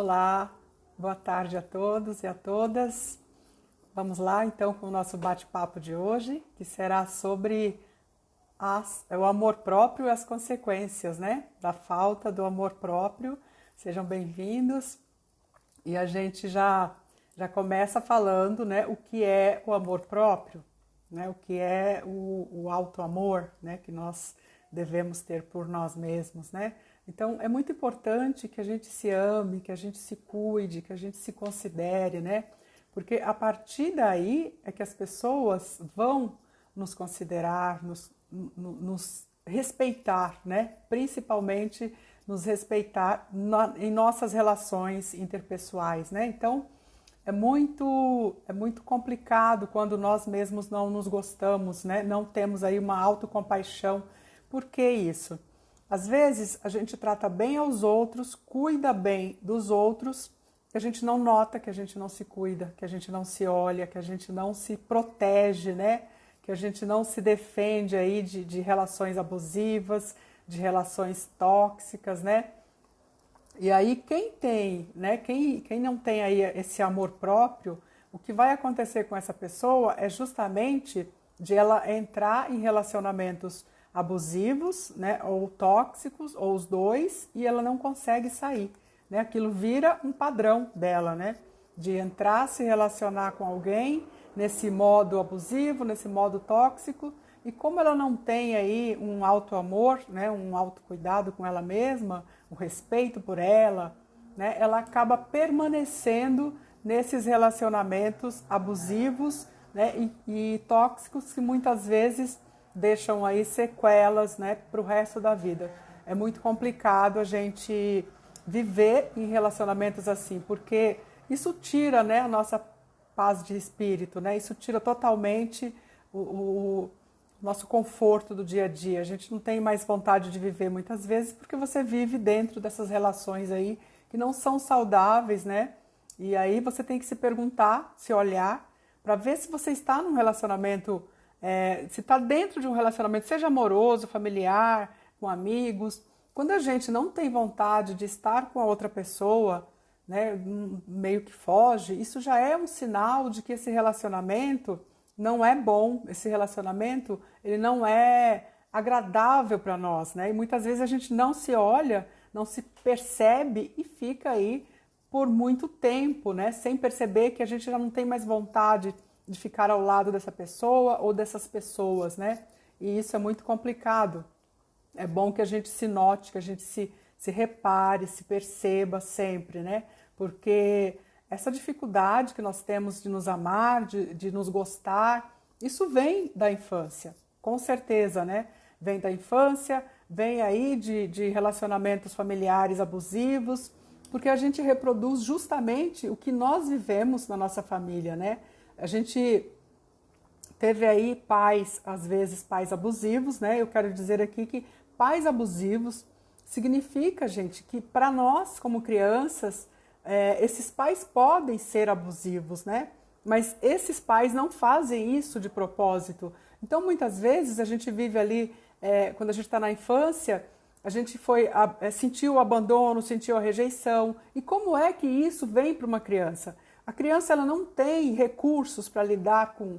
Olá, boa tarde a todos e a todas. Vamos lá então com o nosso bate-papo de hoje, que será sobre o amor próprio e as consequências, né? Da falta do amor próprio. Sejam bem-vindos. E a gente já começa falando, né, o que é o amor próprio, né? O que é o auto-amor, né? Que nós devemos ter por nós mesmos, né? Então é muito importante que a gente se ame, que a gente se cuide, que a gente se considere, né? Porque a partir daí é que as pessoas vão nos considerar, nos respeitar, né? Principalmente nos respeitar em nossas relações interpessoais, né? Então é muito complicado quando nós mesmos não nos gostamos, né? Não temos aí uma autocompaixão. Por que isso? Às vezes a gente trata bem aos outros, cuida bem dos outros, que a gente não nota, que a gente não se cuida, que a gente não se olha, que a gente não se protege, né? Que a gente não se defende aí de relações abusivas, de relações tóxicas, né? E aí quem tem, né? Quem não tem aí esse amor próprio, o que vai acontecer com essa pessoa é justamente de ela entrar em relacionamentos abusivos, né, ou tóxicos, ou os dois, e ela não consegue sair, né? Aquilo vira um padrão dela, né? De entrar, se relacionar com alguém nesse modo abusivo, nesse modo tóxico, e como ela não tem aí um auto-amor, né, um autocuidado com ela mesma, um respeito por ela, né, ela acaba permanecendo nesses relacionamentos abusivos, né, e tóxicos que muitas vezes deixam aí sequelas, né, para o resto da vida. É muito complicado a gente viver em relacionamentos assim, porque isso tira, né, a nossa paz de espírito, né? Isso tira totalmente o nosso conforto do dia a dia. A gente não tem mais vontade de viver muitas vezes porque você vive dentro dessas relações aí que não são saudáveis, né? E aí você tem que se perguntar, se olhar, para ver se você está num relacionamento, se está dentro de um relacionamento, seja amoroso, familiar, com amigos. Quando a gente não tem vontade de estar com a outra pessoa, né, meio que foge, isso já é um sinal de que esse relacionamento não é bom, esse relacionamento ele não é agradável para nós, né? E muitas vezes a gente não se olha, não se percebe e fica aí por muito tempo, né? Sem perceber que a gente já não tem mais vontade de ficar ao lado dessa pessoa ou dessas pessoas, né? E isso é muito complicado. É bom que a gente se note, que a gente se repare, se perceba sempre, né? Porque essa dificuldade que nós temos de nos amar, de nos gostar, isso vem da infância, com certeza, né? Vem da infância, vem aí de relacionamentos familiares abusivos, porque a gente reproduz justamente o que nós vivemos na nossa família, né? A gente teve aí pais, às vezes pais abusivos, né? Eu quero dizer aqui que pais abusivos significa, gente, que para nós como crianças, esses pais podem ser abusivos, né? Mas esses pais não fazem isso de propósito. Então, muitas vezes, a gente vive ali, quando a gente está na infância, a gente sentiu o abandono, sentiu a rejeição. E como é que isso vem para uma criança? A criança ela não tem recursos para lidar com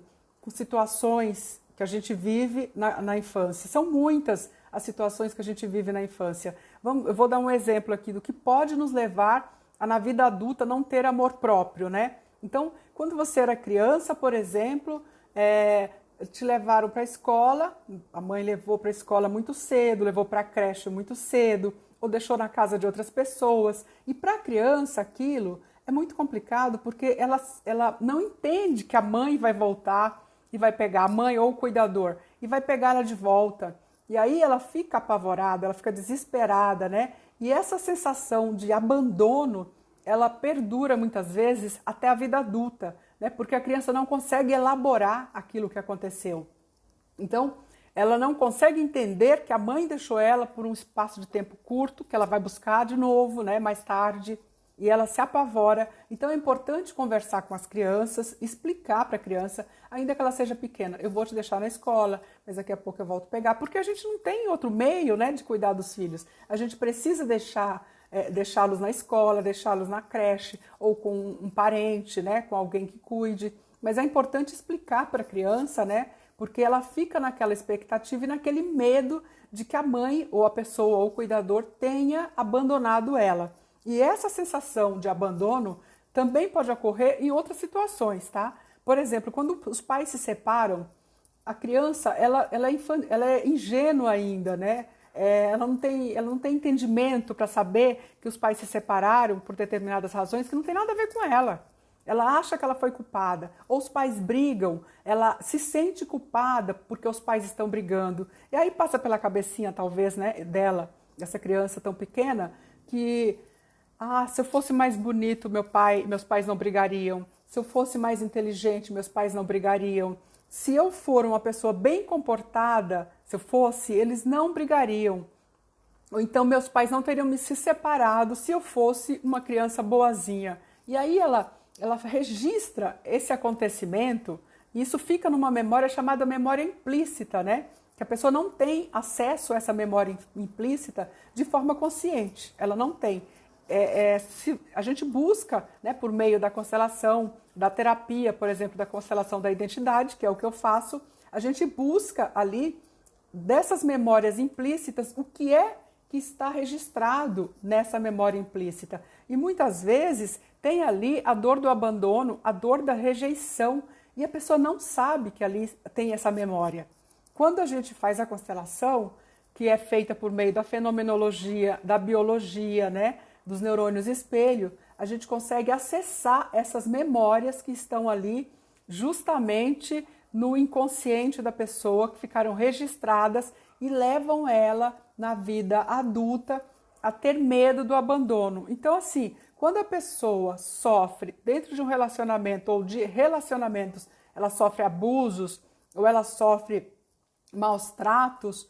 situações que a gente vive na infância. São muitas as situações que a gente vive na infância. Eu vou dar um exemplo aqui do que pode nos levar a, na vida adulta, não ter amor próprio, né? Então, quando você era criança, por exemplo, te levaram para a escola, a mãe levou para a escola muito cedo, levou para a creche muito cedo, ou deixou na casa de outras pessoas. E para a criança aquilo é muito complicado porque ela não entende que a mãe vai voltar e vai pegar a mãe ou o cuidador e vai pegar ela de volta. E aí ela fica apavorada, ela fica desesperada, né? E essa sensação de abandono, ela perdura muitas vezes até a vida adulta, né? Porque a criança não consegue elaborar aquilo que aconteceu. Então, ela não consegue entender que a mãe deixou ela por um espaço de tempo curto, que ela vai buscar de novo, né, mais tarde, e ela se apavora. Então é importante conversar com as crianças, explicar para a criança, ainda que ela seja pequena, eu vou te deixar na escola, mas daqui a pouco eu volto pegar, porque a gente não tem outro meio, né, de cuidar dos filhos. A gente precisa deixar deixá-los na escola, deixá-los na creche, ou com um parente, né, com alguém que cuide. Mas é importante explicar para a criança, né, porque ela fica naquela expectativa e naquele medo de que a mãe ou a pessoa ou o cuidador tenha abandonado ela. E essa sensação de abandono também pode ocorrer em outras situações, tá? Por exemplo, quando os pais se separam, a criança ela é ingênua ainda, né? Ela não tem entendimento para saber que os pais se separaram por determinadas razões que não tem nada a ver com ela. Ela acha que ela foi culpada, ou os pais brigam, ela se sente culpada porque os pais estão brigando. E aí passa pela cabecinha, talvez, né, dela, dessa criança tão pequena, que se eu fosse mais bonito, meus pais não brigariam. Se eu fosse mais inteligente, meus pais não brigariam. Se eu for uma pessoa bem comportada, eles não brigariam. Ou então meus pais não teriam me se separado se eu fosse uma criança boazinha. E aí ela registra esse acontecimento e isso fica numa memória chamada memória implícita, né? Que a pessoa não tem acesso a essa memória implícita de forma consciente. Ela não tem. Se a gente busca, né, por meio da constelação, da terapia, por exemplo, da constelação da identidade, que é o que eu faço, a gente busca ali, dessas memórias implícitas, o que é que está registrado nessa memória implícita. E muitas vezes tem ali a dor do abandono, a dor da rejeição, e a pessoa não sabe que ali tem essa memória. Quando a gente faz a constelação, que é feita por meio da fenomenologia, da biologia, né, dos neurônios espelho, a gente consegue acessar essas memórias que estão ali justamente no inconsciente da pessoa, que ficaram registradas e levam ela na vida adulta a ter medo do abandono. Então, assim, quando a pessoa sofre dentro de um relacionamento ou de relacionamentos, ela sofre abusos ou ela sofre maus tratos,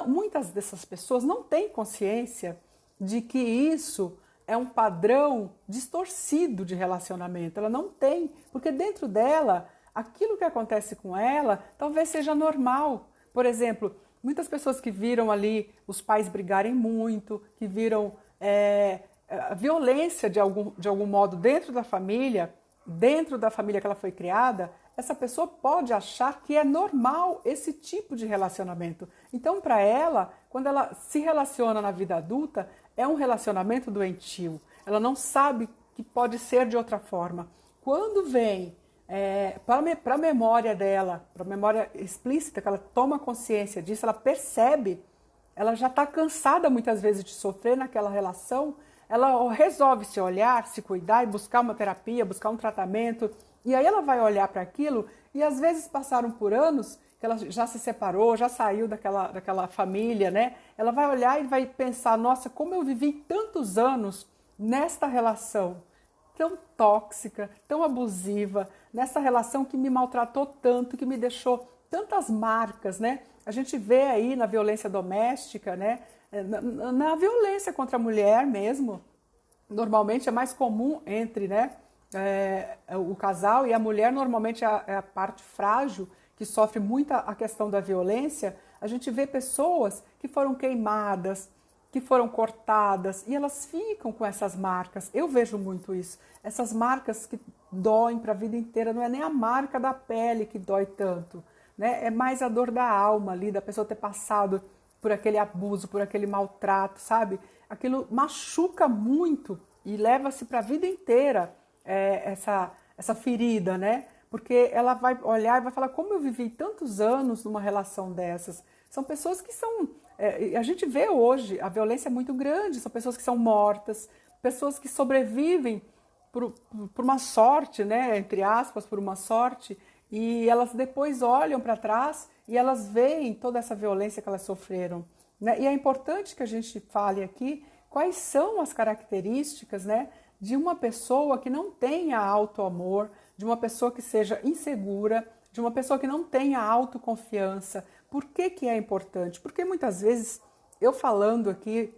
muitas dessas pessoas não têm consciência de que isso é um padrão distorcido de relacionamento. Ela não tem, porque dentro dela, aquilo que acontece com ela talvez seja normal. Por exemplo, muitas pessoas que viram ali os pais brigarem muito, que viram a violência de algum modo dentro da família que ela foi criada, essa pessoa pode achar que é normal esse tipo de relacionamento. Então, para ela, quando ela se relaciona na vida adulta, é um relacionamento doentio. Ela não sabe que pode ser de outra forma. Quando vem para a memória dela, para a memória explícita, que ela toma consciência disso, ela percebe, ela já está cansada muitas vezes de sofrer naquela relação, ela resolve se olhar, se cuidar e buscar uma terapia, buscar um tratamento, e aí ela vai olhar para aquilo e às vezes passaram por anos que ela já se separou, já saiu daquela família, né? Ela vai olhar e vai pensar, nossa, como eu vivi tantos anos nesta relação tão tóxica, tão abusiva, nessa relação que me maltratou tanto, que me deixou tantas marcas, né? A gente vê aí na violência doméstica, né? Na violência contra a mulher mesmo, normalmente é mais comum entre, né, o casal, e a mulher normalmente é a parte frágil, que sofre muito a questão da violência. A gente vê pessoas que foram queimadas, que foram cortadas, e elas ficam com essas marcas. Eu vejo muito isso. Essas marcas que doem para a vida inteira, não é nem a marca da pele que dói tanto, né? É mais a dor da alma ali, da pessoa ter passado por aquele abuso, por aquele maltrato, sabe? Aquilo machuca muito e leva-se para a vida inteira essa ferida, né? Porque ela vai olhar e vai falar, como eu vivi tantos anos numa relação dessas. São pessoas que são... a gente vê hoje, a violência é muito grande, são pessoas que são mortas, pessoas que sobrevivem por uma sorte, né? Entre aspas, por uma sorte, e elas depois olham para trás e elas veem toda essa violência que elas sofreram, né? E é importante que a gente fale aqui quais são as características, né, de uma pessoa que não tenha autoamor, de uma pessoa que seja insegura, de uma pessoa que não tenha autoconfiança. Por que é importante? Porque muitas vezes, eu falando aqui,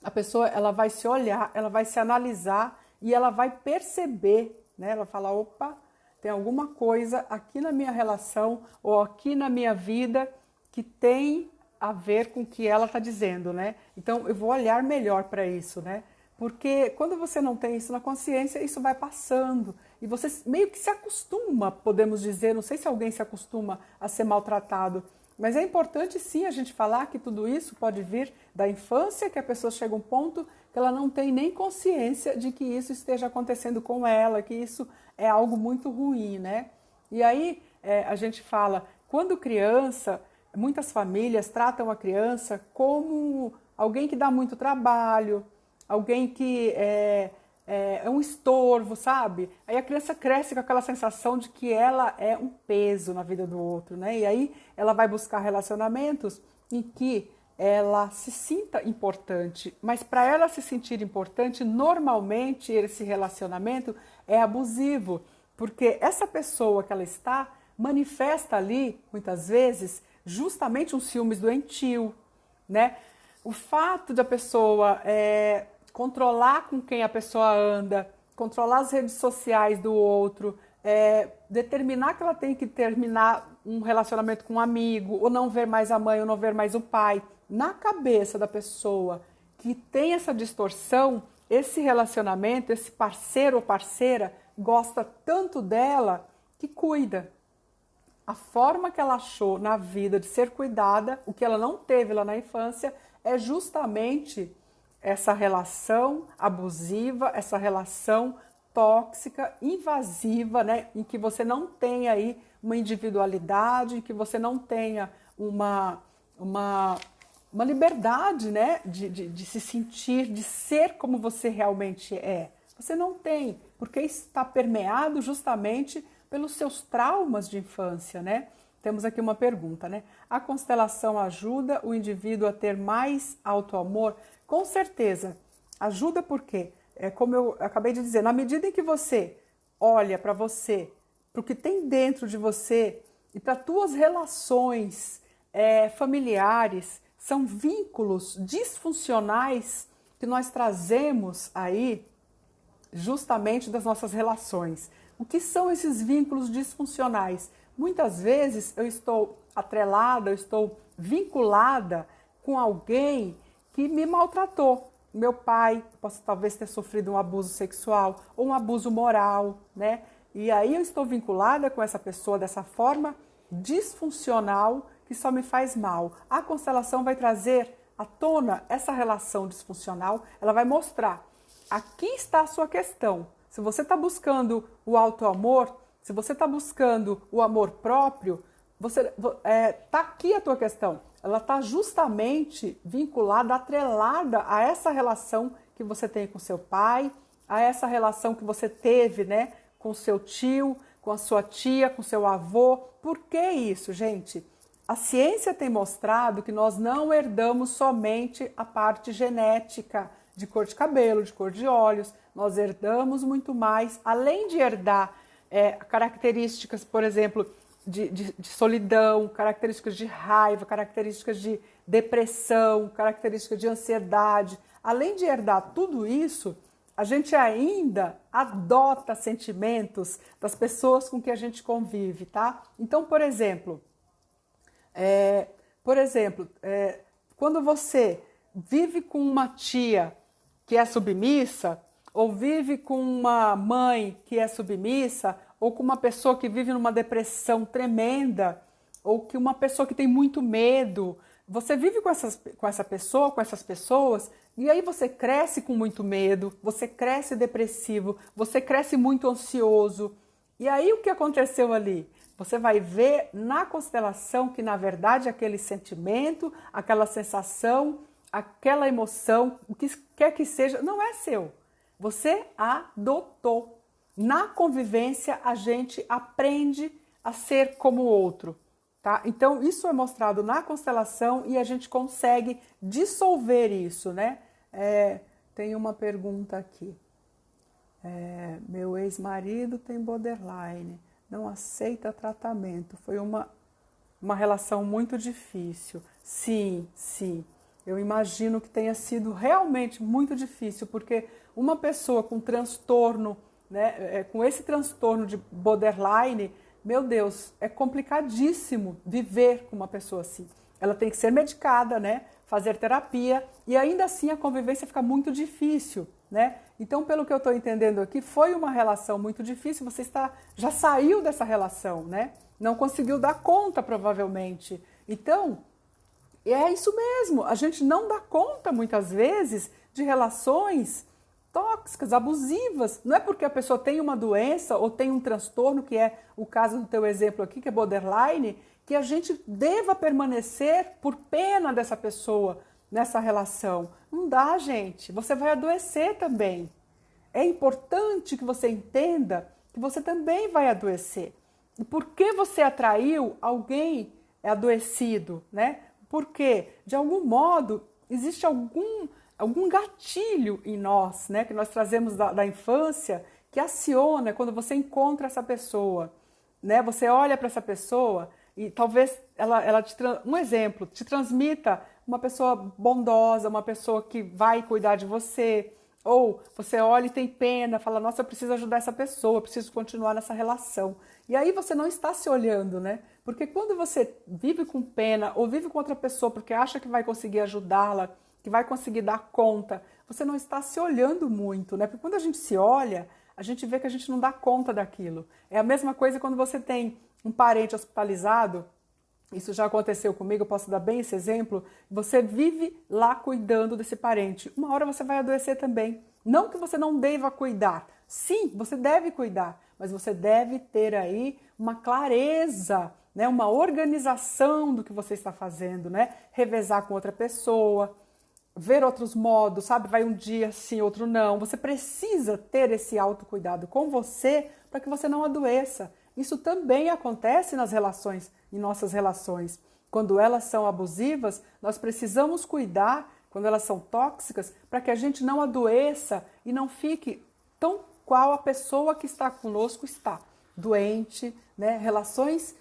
a pessoa ela vai se olhar, ela vai se analisar e ela vai perceber, né? Ela fala, opa, tem alguma coisa aqui na minha relação ou aqui na minha vida que tem a ver com o que ela está dizendo, né? Então eu vou olhar melhor para isso, né? Porque quando você não tem isso na consciência, isso vai passando e você meio que se acostuma, podemos dizer, não sei se alguém se acostuma a ser maltratado, mas é importante sim a gente falar que tudo isso pode vir da infância, que a pessoa chega a um ponto que ela não tem nem consciência de que isso esteja acontecendo com ela, que isso é algo muito ruim, né? E aí a gente fala, quando criança, muitas famílias tratam a criança como alguém que dá muito trabalho, alguém que é um estorvo, sabe? Aí a criança cresce com aquela sensação de que ela é um peso na vida do outro, né? E aí ela vai buscar relacionamentos em que ela se sinta importante, mas para ela se sentir importante, normalmente esse relacionamento é abusivo, porque essa pessoa que ela está manifesta ali, muitas vezes, justamente um ciúmes doentio, né? O fato da pessoa controlar com quem a pessoa anda, controlar as redes sociais do outro, determinar que ela tem que terminar um relacionamento com um amigo, ou não ver mais a mãe, ou não ver mais o pai. Na cabeça da pessoa que tem essa distorção, esse relacionamento, esse parceiro ou parceira gosta tanto dela que cuida. A forma que ela achou na vida de ser cuidada, o que ela não teve lá na infância, é justamente essa relação abusiva, essa relação tóxica, invasiva, né? Em que você não tem aí uma individualidade, em que você não tenha uma liberdade, né? De se sentir, de ser como você realmente é. Você não tem, porque está permeado justamente pelos seus traumas de infância, né? Temos aqui uma pergunta, né? A constelação ajuda o indivíduo a ter mais autoamor? Com certeza, ajuda porque, como eu acabei de dizer, na medida em que você olha para você, para o que tem dentro de você e para as tuas relações familiares, são vínculos disfuncionais que nós trazemos aí justamente das nossas relações. O que são esses vínculos disfuncionais? Muitas vezes eu estou atrelada, eu estou vinculada com alguém que me maltratou. Meu pai, posso talvez ter sofrido um abuso sexual ou um abuso moral, né? E aí eu estou vinculada com essa pessoa dessa forma disfuncional que só me faz mal. A constelação vai trazer à tona essa relação disfuncional, ela vai mostrar aqui está a sua questão. Se você está buscando o autoamor, se você está buscando o amor próprio, tá aqui a tua questão. Ela está justamente vinculada, atrelada a essa relação que você tem com seu pai, a essa relação que você teve, né, com seu tio, com a sua tia, com seu avô. Por que isso, gente? A ciência tem mostrado que nós não herdamos somente a parte genética, de cor de cabelo, de cor de olhos, nós herdamos muito mais, além de herdar características, por exemplo, de solidão, características de raiva, características de depressão, características de ansiedade. Além de herdar tudo isso, a gente ainda adota sentimentos das pessoas com que a gente convive, tá? Então, por exemplo, quando você vive com uma tia que é submissa, ou vive com uma mãe que é submissa, ou com uma pessoa que vive numa depressão tremenda, ou que uma pessoa que tem muito medo, você vive com essa pessoa, com essas pessoas, e aí você cresce com muito medo, você cresce depressivo, você cresce muito ansioso. E aí o que aconteceu ali? Você vai ver na constelação que, na verdade, aquele sentimento, aquela sensação, aquela emoção, o que quer que seja, não é seu. Você adotou. Na convivência, a gente aprende a ser como o outro, tá? Então, isso é mostrado na constelação e a gente consegue dissolver isso, né? Tem uma pergunta aqui. Meu ex-marido tem borderline, não aceita tratamento. Foi uma relação muito difícil. Sim, sim. Eu imagino que tenha sido realmente muito difícil, porque uma pessoa com transtorno, né, com esse transtorno de borderline, meu Deus, é complicadíssimo viver com uma pessoa assim. ela tem que ser medicada, né? Fazer terapia, e ainda assim a convivência fica muito difícil, né? Então, pelo que eu estou entendendo aqui, foi uma relação muito difícil, você já saiu dessa relação, né? Não conseguiu dar conta, provavelmente. Então, é isso mesmo, a gente não dá conta, muitas vezes, de relações tóxicas, abusivas. Não é porque a pessoa tem uma doença ou tem um transtorno, que é o caso do teu exemplo aqui, que é borderline, que a gente deva permanecer por pena dessa pessoa nessa relação. Não dá, gente. Você vai adoecer também. É importante que você entenda que você também vai adoecer. E por que você atraiu alguém adoecido, né? Porque, de algum modo, existe algum gatilho em nós, né? Que nós trazemos da infância, que aciona quando você encontra essa pessoa, né? Você olha para essa pessoa e talvez um exemplo, te transmita uma pessoa bondosa, uma pessoa que vai cuidar de você, ou você olha e tem pena, fala, nossa, eu preciso ajudar essa pessoa, eu preciso continuar nessa relação. E aí você não está se olhando, né? Porque quando você vive com pena ou vive com outra pessoa porque acha que vai conseguir ajudá-la, que vai conseguir dar conta, você não está se olhando muito, né? Porque quando a gente se olha, a gente vê que a gente não dá conta daquilo. É a mesma coisa quando você tem um parente hospitalizado, isso já aconteceu comigo, eu posso dar bem esse exemplo, você vive lá cuidando desse parente. Uma hora você vai adoecer também. Não que você não deva cuidar. Sim, você deve cuidar, mas você deve ter aí uma clareza, né? Uma organização do que você está fazendo, né? Revezar com outra pessoa, ver outros modos, sabe? Vai um dia sim, outro não. Você precisa ter esse autocuidado com você para que você não adoeça. Isso também acontece nas relações, em nossas relações. Quando elas são abusivas, nós precisamos cuidar, quando elas são tóxicas, para que a gente não adoeça e não fique tão qual a pessoa que está conosco está. Doente, né? Relações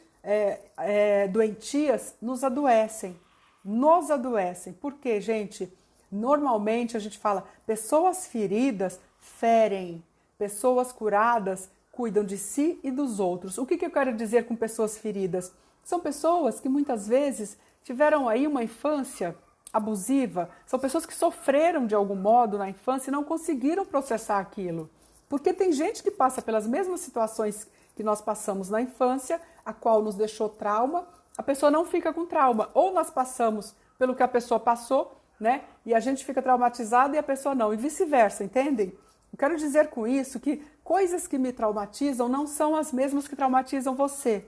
doentias nos adoecem. Nos adoecem. Por quê, gente? Normalmente a gente fala, pessoas feridas ferem, pessoas curadas cuidam de si e dos outros. O que eu quero dizer com pessoas feridas? São pessoas que muitas vezes tiveram aí uma infância abusiva, são pessoas que sofreram de algum modo na infância e não conseguiram processar aquilo. Porque tem gente que passa pelas mesmas situações que nós passamos na infância, a qual nos deixou trauma, a pessoa não fica com trauma. Ou nós passamos pelo que a pessoa passou, né? E a gente fica traumatizado e a pessoa não. E vice-versa, entendem? Eu quero dizer com isso que coisas que me traumatizam não são as mesmas que traumatizam você.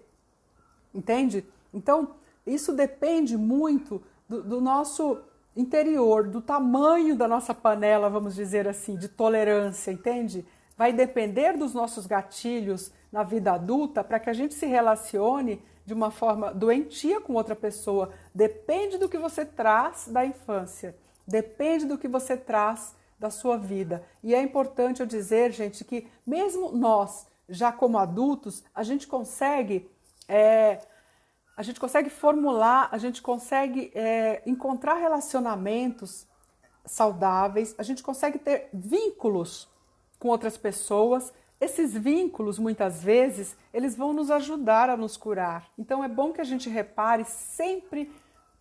Entende? Então, isso depende muito do nosso interior, do tamanho da nossa panela, vamos dizer assim, de tolerância, entende? Vai depender dos nossos gatilhos na vida adulta para que a gente se relacione de uma forma doentia com outra pessoa. Depende do que você traz da infância, depende do que você traz da sua vida. E é importante eu dizer, gente, que mesmo nós, já como adultos, a gente consegue formular, a gente consegue encontrar relacionamentos saudáveis, a gente consegue ter vínculos com outras pessoas. Esses vínculos, muitas vezes, eles vão nos ajudar a nos curar. Então é bom que a gente repare sempre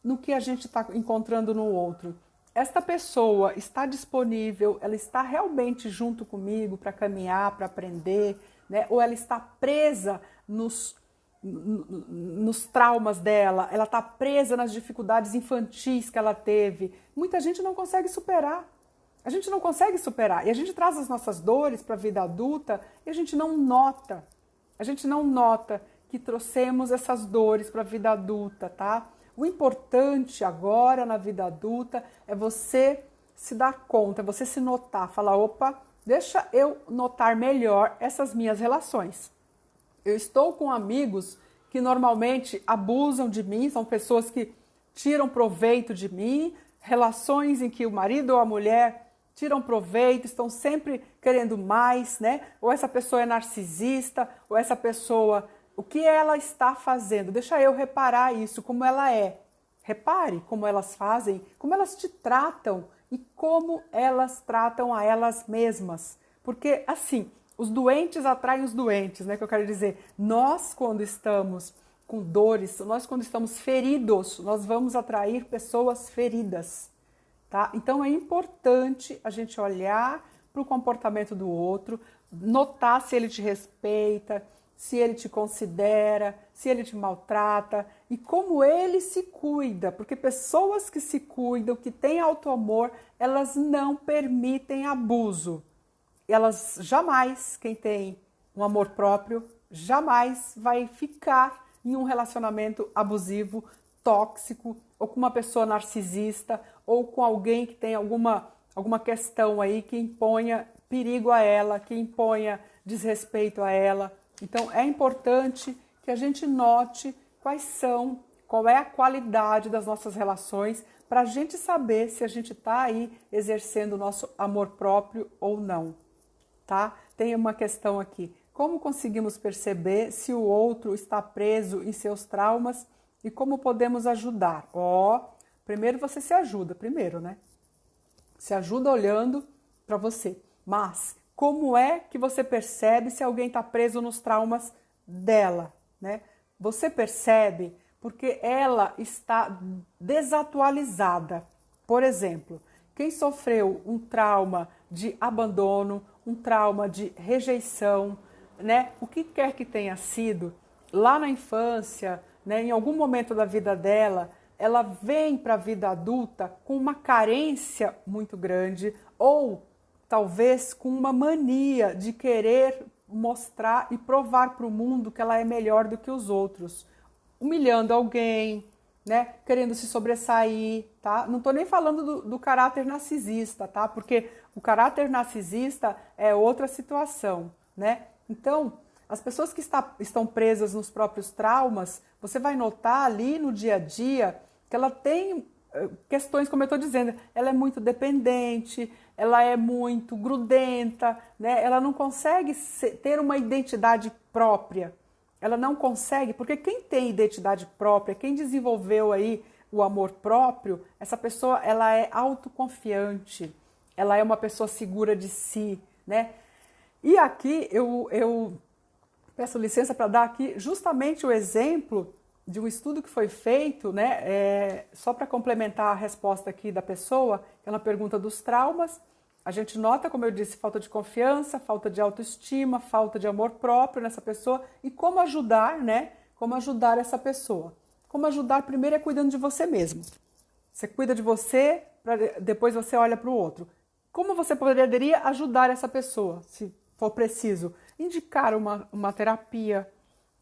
no que a gente está encontrando no outro. Esta pessoa está disponível, ela está realmente junto comigo para caminhar, para aprender, né? Ou ela está presa nos traumas dela, ela está presa nas dificuldades infantis que ela teve. Muita gente não consegue superar. A gente não consegue superar. E a gente traz as nossas dores para a vida adulta e a gente não nota. A gente não nota que trouxemos essas dores para a vida adulta, tá? O importante agora na vida adulta é você se dar conta, é você se notar, falar, opa, deixa eu notar melhor essas minhas relações. Eu estou com amigos que normalmente abusam de mim, são pessoas que tiram proveito de mim, relações em que o marido ou a mulher tiram proveito, estão sempre querendo mais, né? Ou essa pessoa é narcisista, ou essa pessoa, o que ela está fazendo? Deixa eu reparar isso, como ela é. Repare como elas fazem, como elas te tratam e como elas tratam a elas mesmas. Porque, assim, os doentes atraem os doentes, né? Que eu quero dizer, nós, quando estamos com dores, nós quando estamos feridos, nós vamos atrair pessoas feridas, tá? Então é importante a gente olhar para o comportamento do outro, notar se ele te respeita, se ele te considera, se ele te maltrata e como ele se cuida, porque pessoas que se cuidam, que têm autoamor, elas não permitem abuso. Elas jamais, quem tem um amor próprio, jamais vai ficar em um relacionamento abusivo, tóxico, ou com uma pessoa narcisista, ou com alguém que tem alguma questão aí que imponha perigo a ela, que imponha desrespeito a ela. Então é importante que a gente note qual é a qualidade das nossas relações, para a gente saber se a gente está aí exercendo o nosso amor próprio ou não, tá? Tem uma questão aqui. Como conseguimos perceber se o outro está preso em seus traumas e como podemos ajudar? Primeiro você se ajuda, né? Se ajuda olhando para você. Mas como é que você percebe se alguém está preso nos traumas dela, né? Você percebe porque ela está desatualizada. Por exemplo, quem sofreu um trauma de abandono, um trauma de rejeição, né? O que quer que tenha sido, lá na infância, né? Em algum momento da vida dela, ela vem para a vida adulta com uma carência muito grande ou talvez com uma mania de querer mostrar e provar para o mundo que ela é melhor do que os outros, humilhando alguém, né? Querendo se sobressair, tá? Não estou nem falando do caráter narcisista, tá? Porque o caráter narcisista é outra situação, né? Então, as pessoas que estão presas nos próprios traumas, você vai notar ali no dia a dia que ela tem questões, como eu estou dizendo, ela é muito dependente, ela é muito grudenta, né? Ela não consegue ter uma identidade própria. Ela não consegue, porque quem tem identidade própria, quem desenvolveu aí o amor próprio, essa pessoa ela é autoconfiante, ela é uma pessoa segura de si, né? E aqui eu peço licença para dar aqui justamente o exemplo de um estudo que foi feito, né? Só para complementar a resposta aqui da pessoa, ela pergunta dos traumas. A gente nota, como eu disse, falta de confiança, falta de autoestima, falta de amor próprio nessa pessoa e como ajudar, né? Como ajudar essa pessoa. Como ajudar, primeiro é cuidando de você mesmo. Você cuida de você, depois você olha para o outro. Como você poderia ajudar essa pessoa, se for preciso? Indicar uma terapia,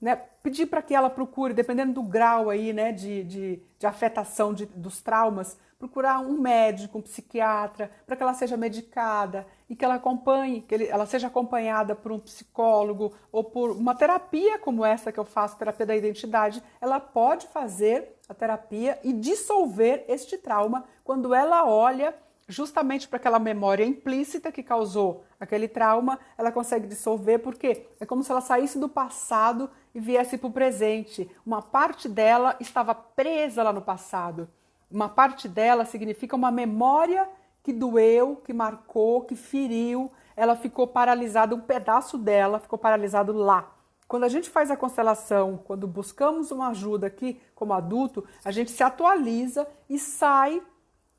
né? Pedir para que ela procure, dependendo do grau aí, né, de afetação dos traumas, procurar um médico, um psiquiatra, para que ela seja medicada e que ela acompanhe, ela seja acompanhada por um psicólogo ou por uma terapia como essa que eu faço, terapia da identidade. Ela pode fazer a terapia e dissolver este trauma quando ela olha justamente para aquela memória implícita que causou aquele trauma, ela consegue dissolver, porque é como se ela saísse do passado e viesse para o presente. Uma parte dela estava presa lá no passado. Uma parte dela significa uma memória que doeu, que marcou, que feriu. Ela ficou paralisada, um pedaço dela ficou paralisado lá. Quando a gente faz a constelação, quando buscamos uma ajuda aqui como adulto, a gente se atualiza e sai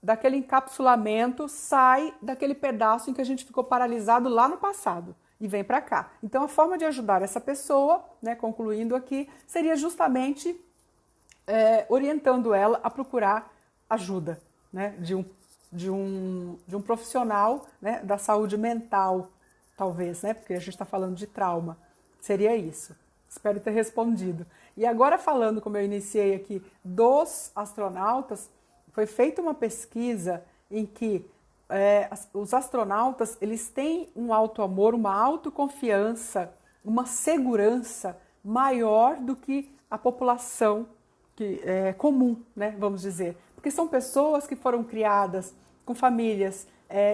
daquele encapsulamento, sai daquele pedaço em que a gente ficou paralisado lá no passado e vem para cá. Então a forma de ajudar essa pessoa, né, concluindo aqui, seria justamente orientando ela a procurar ajuda, né, de um profissional, né, da saúde mental, talvez, né, porque a gente está falando de trauma. Seria isso. Espero ter respondido. E agora falando, como eu iniciei aqui, dos astronautas, foi feita uma pesquisa em que os astronautas eles têm um auto-amor, uma autoconfiança, uma segurança maior do que a população comum, né, vamos dizer. Porque são pessoas que foram criadas com famílias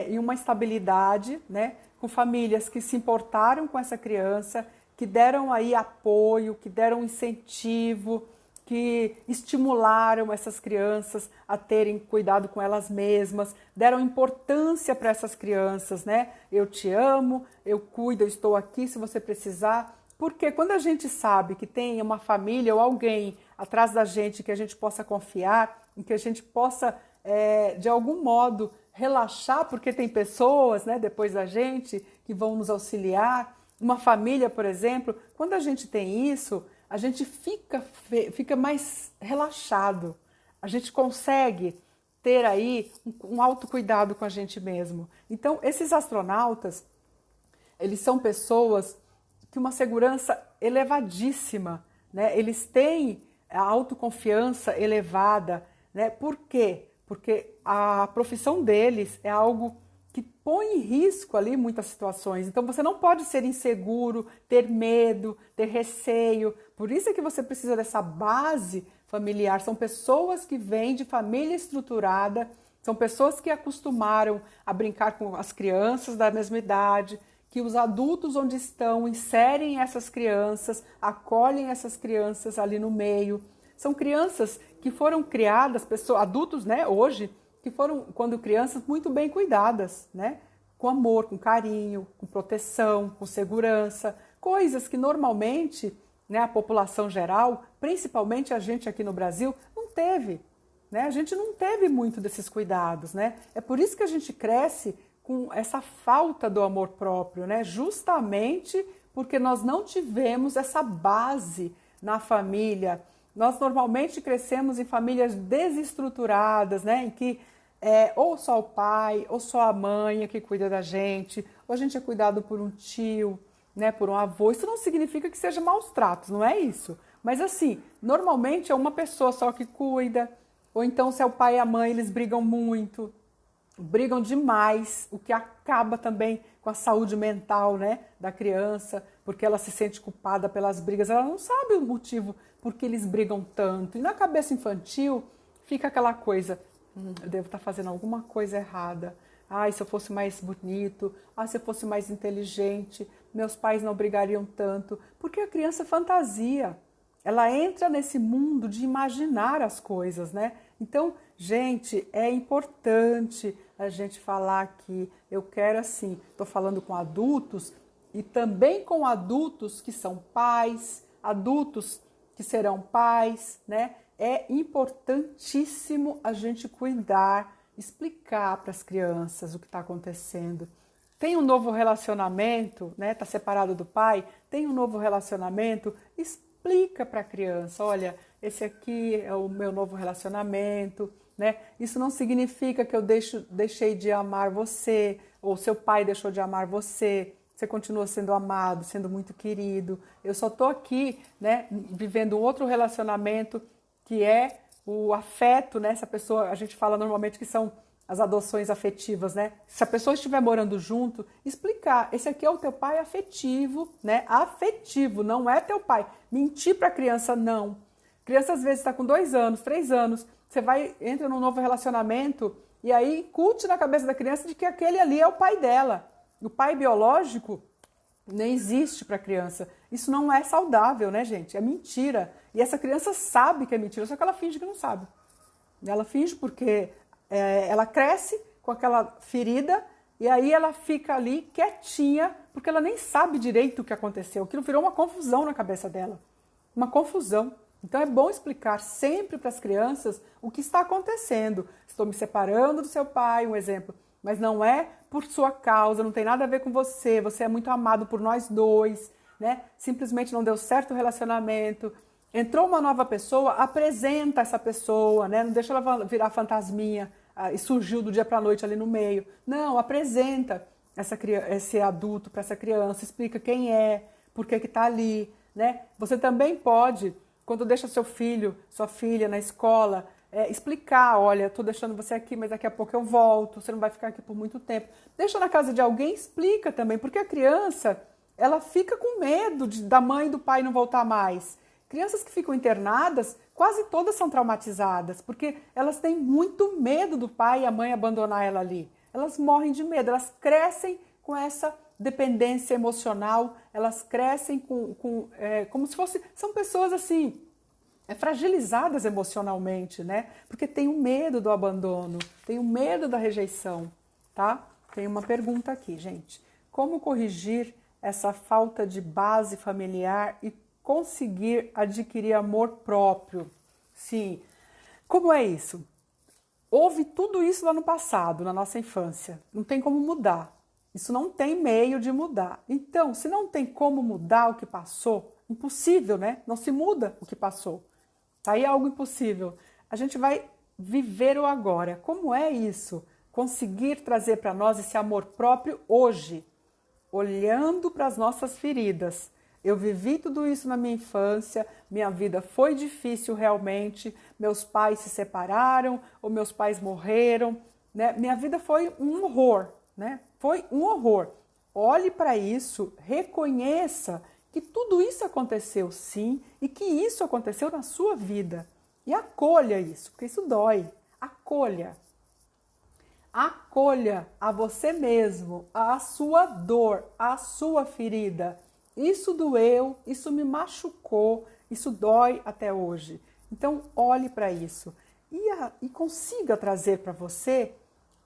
em uma estabilidade, né, com famílias que se importaram com essa criança, que deram aí apoio, que deram incentivo, que estimularam essas crianças a terem cuidado com elas mesmas, deram importância para essas crianças, né? Eu te amo, eu cuido, eu estou aqui se você precisar. Porque quando a gente sabe que tem uma família ou alguém atrás da gente que a gente possa confiar, em que a gente possa, de algum modo, relaxar, porque tem pessoas, né, depois da gente que vão nos auxiliar, uma família, por exemplo, quando a gente tem isso, a gente fica mais relaxado, a gente consegue ter aí um autocuidado com a gente mesmo. Então, esses astronautas, eles são pessoas que uma segurança elevadíssima, né? Eles têm a autoconfiança elevada, né? Por quê? Porque a profissão deles é algo que põe em risco ali muitas situações. Então você não pode ser inseguro, ter medo, ter receio. Por isso é que você precisa dessa base familiar. São pessoas que vêm de família estruturada, são pessoas que acostumaram a brincar com as crianças da mesma idade, que os adultos onde estão inserem essas crianças, acolhem essas crianças ali no meio. São crianças que foram criadas, pessoas, adultos, né, hoje, que foram, quando crianças, muito bem cuidadas, né, com amor, com carinho, com proteção, com segurança, coisas que normalmente, né, a população geral, principalmente a gente aqui no Brasil, não teve, né? A gente não teve muito desses cuidados, né? É por isso que a gente cresce com essa falta do amor próprio, né? Justamente porque nós não tivemos essa base na família. Nós normalmente crescemos em famílias desestruturadas, né? Em que ou só o pai, ou só a mãe é que cuida da gente, ou a gente é cuidado por um tio, né? Por um avô. Isso não significa que seja maus tratos, não é isso. Mas assim, normalmente é uma pessoa só que cuida, ou então se é o pai e a mãe, eles brigam muito, brigam demais, o que acaba também com a saúde mental, né, da criança, porque ela se sente culpada pelas brigas, ela não sabe o motivo por que eles brigam tanto. E na cabeça infantil fica aquela coisa, eu devo estar fazendo alguma coisa errada. Ai, se eu fosse mais bonito, se eu fosse mais inteligente, meus pais não brigariam tanto. Porque a criança fantasia, ela entra nesse mundo de imaginar as coisas, né? Então, gente, é importante a gente falar que eu quero assim, estou falando com adultos e também com adultos que são pais, adultos que serão pais, né? É importantíssimo a gente cuidar, explicar para as crianças o que está acontecendo. Tem um novo relacionamento, né? Tá separado do pai, tem um novo relacionamento, explica para a criança, olha, esse aqui é o meu novo relacionamento, né? Isso não significa que eu deixei de amar você, ou seu pai deixou de amar você. Você continua sendo amado, sendo muito querido. Eu só estou aqui, né, vivendo um outro relacionamento que é o afeto, né? Essa pessoa, a gente fala normalmente que são as adoções afetivas, né? Se a pessoa estiver morando junto, explicar, esse aqui é o teu pai afetivo, né? Afetivo, não é teu pai. Mentir para a criança, não. Criança às vezes está com 2 anos, 3 anos, você entra num novo relacionamento e aí incute na cabeça da criança de que aquele ali é o pai dela. O pai biológico nem existe para a criança. Isso não é saudável, né, gente? É mentira. E essa criança sabe que é mentira, só que ela finge que não sabe. Ela finge porque ela cresce com aquela ferida e aí ela fica ali quietinha porque ela nem sabe direito o que aconteceu. Aquilo virou uma confusão na cabeça dela. Uma confusão. Então é bom explicar sempre para as crianças o que está acontecendo. Estou me separando do seu pai, um exemplo. Mas não é por sua causa, não tem nada a ver com você. Você é muito amado por nós dois, né? Simplesmente não deu certo o relacionamento. Entrou uma nova pessoa, apresenta essa pessoa, né? Não deixa ela virar fantasminha e surgiu do dia para a noite ali no meio. Não, apresenta esse adulto para essa criança, explica quem é, por que está ali, né? Você também pode, quando deixa seu filho, sua filha na escola, explicar, olha, estou deixando você aqui, mas daqui a pouco eu volto, você não vai ficar aqui por muito tempo. Deixa na casa de alguém, explica também, porque a criança, ela fica com medo da mãe e do pai não voltar mais. Crianças que ficam internadas, quase todas são traumatizadas, porque elas têm muito medo do pai e a mãe abandonar ela ali. Elas morrem de medo, elas crescem com essa dependência emocional, elas crescem como se fosse... São pessoas assim, fragilizadas emocionalmente, né? Porque tem o medo do abandono, tem o medo da rejeição, tá? Tem uma pergunta aqui, gente. Como corrigir essa falta de base familiar e conseguir adquirir amor próprio. Sim, como é isso? Houve tudo isso lá no passado, na nossa infância. Não tem como mudar. Isso não tem meio de mudar. Então, se não tem como mudar o que passou, impossível, né? Não se muda o que passou. Aí é algo impossível. A gente vai viver o agora. Como é isso? Conseguir trazer para nós esse amor próprio hoje, olhando para as nossas feridas. Eu vivi tudo isso na minha infância, minha vida foi difícil realmente, meus pais se separaram ou meus pais morreram, né? Minha vida foi um horror, né? Foi um horror. Olhe para isso, reconheça que tudo isso aconteceu sim e que isso aconteceu na sua vida. E acolha isso, porque isso dói. Acolha. Acolha a você mesmo, a sua dor, a sua ferida. Isso doeu, isso me machucou, isso dói até hoje. Então, olhe para isso e consiga trazer para você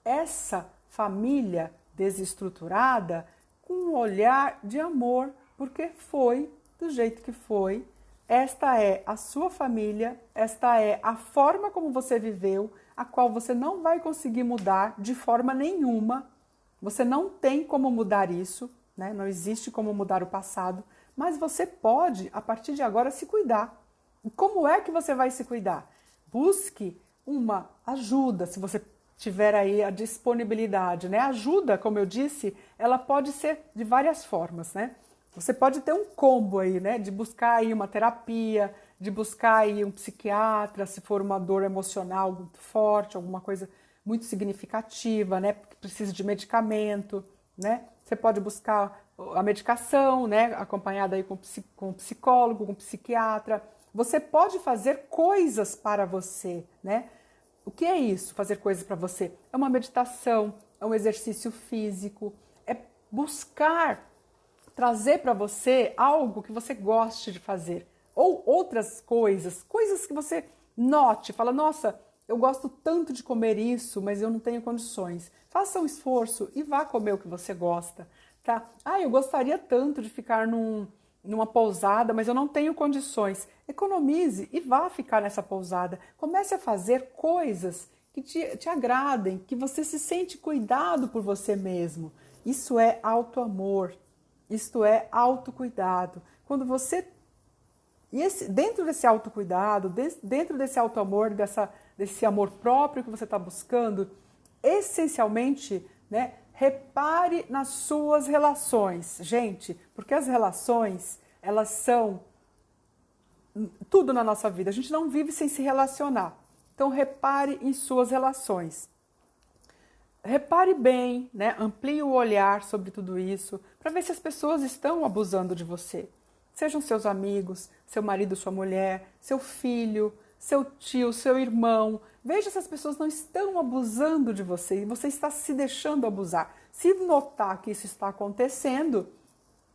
essa família desestruturada com um olhar de amor, porque foi do jeito que foi. Esta é a sua família, esta é a forma como você viveu, a qual você não vai conseguir mudar de forma nenhuma. Você não tem como mudar isso, né? Não existe como mudar o passado, mas você pode, a partir de agora, se cuidar. E como é que você vai se cuidar? Busque uma ajuda, se você tiver aí a disponibilidade, né? Ajuda, como eu disse, ela pode ser de várias formas, né? Você pode ter um combo aí, né? De buscar aí uma terapia, de buscar aí um psiquiatra, se for uma dor emocional muito forte, alguma coisa muito significativa, né? Porque precisa de medicamento, né? Você pode buscar a medicação, né? Acompanhada aí com psicólogo, com psiquiatra. Você pode fazer coisas para você, né? O que é isso, fazer coisas para você? É uma meditação, é um exercício físico, é buscar trazer para você algo que você goste de fazer. Ou outras coisas que você note, fala, nossa, eu gosto tanto de comer isso, mas eu não tenho condições. Faça um esforço e vá comer o que você gosta, tá? Eu gostaria tanto de ficar numa pousada, mas eu não tenho condições. Economize e vá ficar nessa pousada. Comece a fazer coisas que te agradem, que você se sente cuidado por você mesmo. Isso é autoamor, isto é autocuidado. Quando você... dentro desse autocuidado, dentro desse autoamor, desse amor próprio que você está buscando, essencialmente, né, repare nas suas relações. Gente, porque as relações, elas são tudo na nossa vida. A gente não vive sem se relacionar. Então, repare em suas relações. Repare bem, né? Amplie o olhar sobre tudo isso, para ver se as pessoas estão abusando de você. Sejam seus amigos, seu marido, sua mulher, seu filho, seu tio, seu irmão. Veja se as pessoas não estão abusando de você e você está se deixando abusar. Se notar que isso está acontecendo,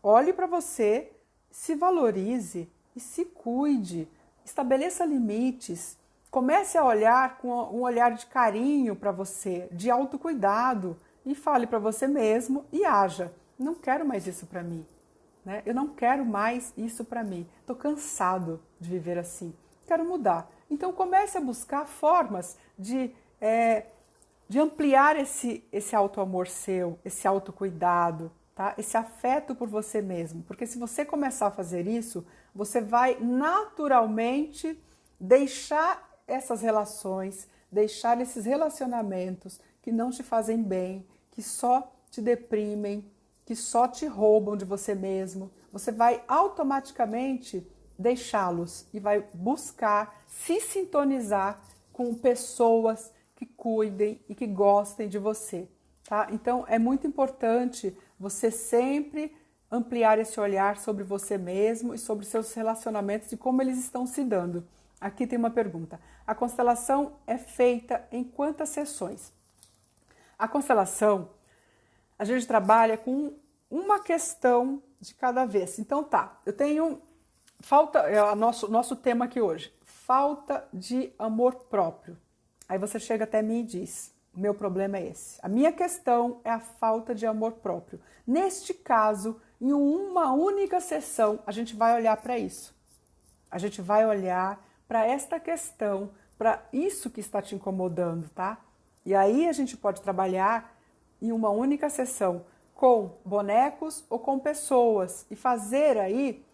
olhe para você, se valorize e se cuide. Estabeleça limites. Comece a olhar com um olhar de carinho para você, de autocuidado, e fale para você mesmo e haja. Não quero mais isso para mim, né? Eu não quero mais isso para mim. Estou cansado de viver assim. Quero mudar. Então comece a buscar formas de ampliar esse autoamor seu, esse autocuidado, tá? Esse afeto por você mesmo. Porque se você começar a fazer isso, você vai naturalmente deixar essas relações, deixar esses relacionamentos que não te fazem bem, que só te deprimem, que só te roubam de você mesmo. Você vai automaticamente deixá-los e vai buscar se sintonizar com pessoas que cuidem e que gostem de você, tá? Então é muito importante você sempre ampliar esse olhar sobre você mesmo e sobre seus relacionamentos e como eles estão se dando. Aqui tem uma pergunta. A constelação é feita em quantas sessões? A constelação, a gente trabalha com uma questão de cada vez. Então tá, eu tenho... nosso tema aqui hoje, falta de amor próprio. Aí você chega até mim e diz, meu problema é esse. A minha questão é a falta de amor próprio. Neste caso, em uma única sessão, a gente vai olhar para isso. A gente vai olhar para esta questão, para isso que está te incomodando, tá? E aí a gente pode trabalhar em uma única sessão com bonecos ou com pessoas e fazer aí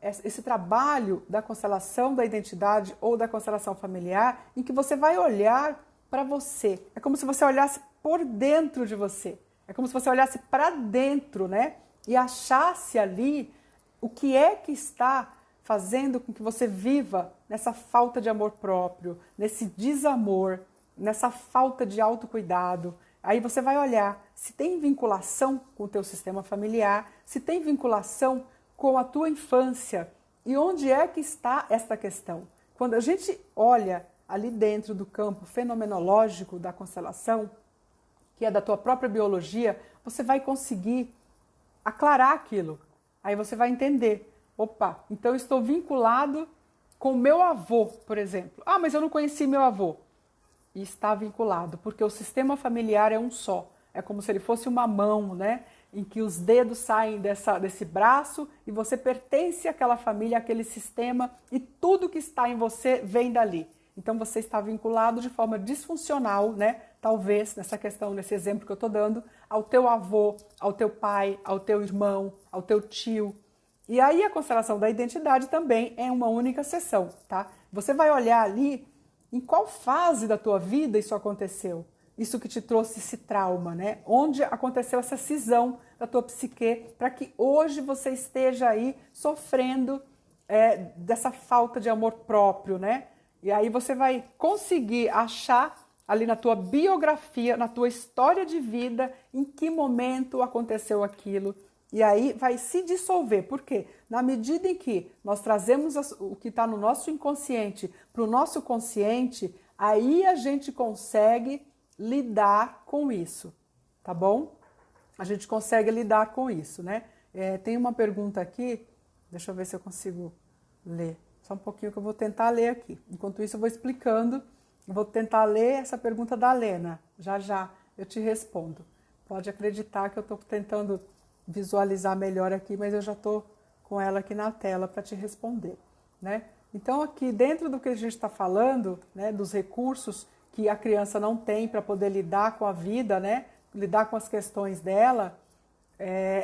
esse trabalho da constelação da identidade ou da constelação familiar, em que você vai olhar para você. É como se você olhasse por dentro de você. É como se você olhasse para dentro, né? E achasse ali o que é que está fazendo com que você viva nessa falta de amor próprio, nesse desamor, nessa falta de autocuidado. Aí você vai olhar se tem vinculação com o teu sistema familiar, se tem vinculação com a tua infância e onde é que está esta questão. Quando a gente olha ali dentro do campo fenomenológico da constelação, que é da tua própria biologia, você vai conseguir aclarar aquilo. Aí você vai entender, opa, então eu estou vinculado com meu avô, por exemplo. Ah, mas eu não conheci meu avô. E está vinculado, porque o sistema familiar é um só. É como se ele fosse uma mão, né? Em que os dedos saem desse braço e você pertence àquela família, àquele sistema e tudo que está em você vem dali. Então você está vinculado de forma disfuncional, né? Talvez, nessa questão, nesse exemplo que eu estou dando, ao teu avô, ao teu pai, ao teu irmão, ao teu tio. E aí a constelação da identidade também é uma única sessão, tá? Você vai olhar ali em qual fase da tua vida isso aconteceu. Isso que te trouxe esse trauma, né? Onde aconteceu essa cisão da tua psique para que hoje você esteja aí sofrendo dessa falta de amor próprio, né? E aí você vai conseguir achar ali na tua biografia, na tua história de vida, em que momento aconteceu aquilo. E aí vai se dissolver. Por quê? Na medida em que nós trazemos o que está no nosso inconsciente para o nosso consciente, aí a gente consegue lidar com isso, tá bom? A gente consegue lidar com isso, né? Tem uma pergunta aqui, deixa eu ver se eu consigo ler. Só um pouquinho que eu vou tentar ler aqui. Enquanto isso eu vou explicando, eu vou tentar ler essa pergunta da Lena. Já já eu te respondo. Pode acreditar que eu estou tentando visualizar melhor aqui, mas eu já estou com ela aqui na tela para te responder, né? Então aqui dentro do que a gente está falando, né, dos recursos que a criança não tem para poder lidar com a vida, né, lidar com as questões dela,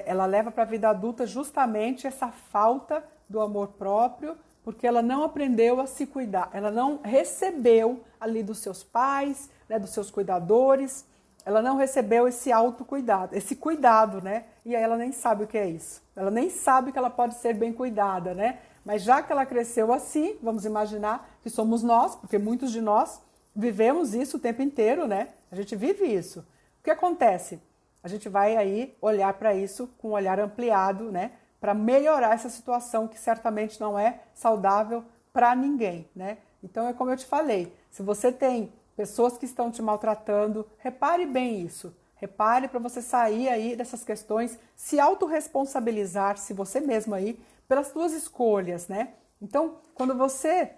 ela leva para a vida adulta justamente essa falta do amor próprio, porque ela não aprendeu a se cuidar, ela não recebeu ali dos seus pais, né, dos seus cuidadores, ela não recebeu esse autocuidado, esse cuidado, né? E aí ela nem sabe o que é isso. Ela nem sabe que ela pode ser bem cuidada, né? Mas já que ela cresceu assim, vamos imaginar que somos nós, porque muitos de nós vivemos isso o tempo inteiro, né? A gente vive isso. O que acontece? A gente vai aí olhar para isso com um olhar ampliado, né? Para melhorar essa situação que certamente não é saudável para ninguém, né? Então é como eu te falei, se você tem pessoas que estão te maltratando, repare bem isso. Repare para você sair aí dessas questões, se autorresponsabilizar, se você mesmo aí, pelas suas escolhas, né? Então, quando você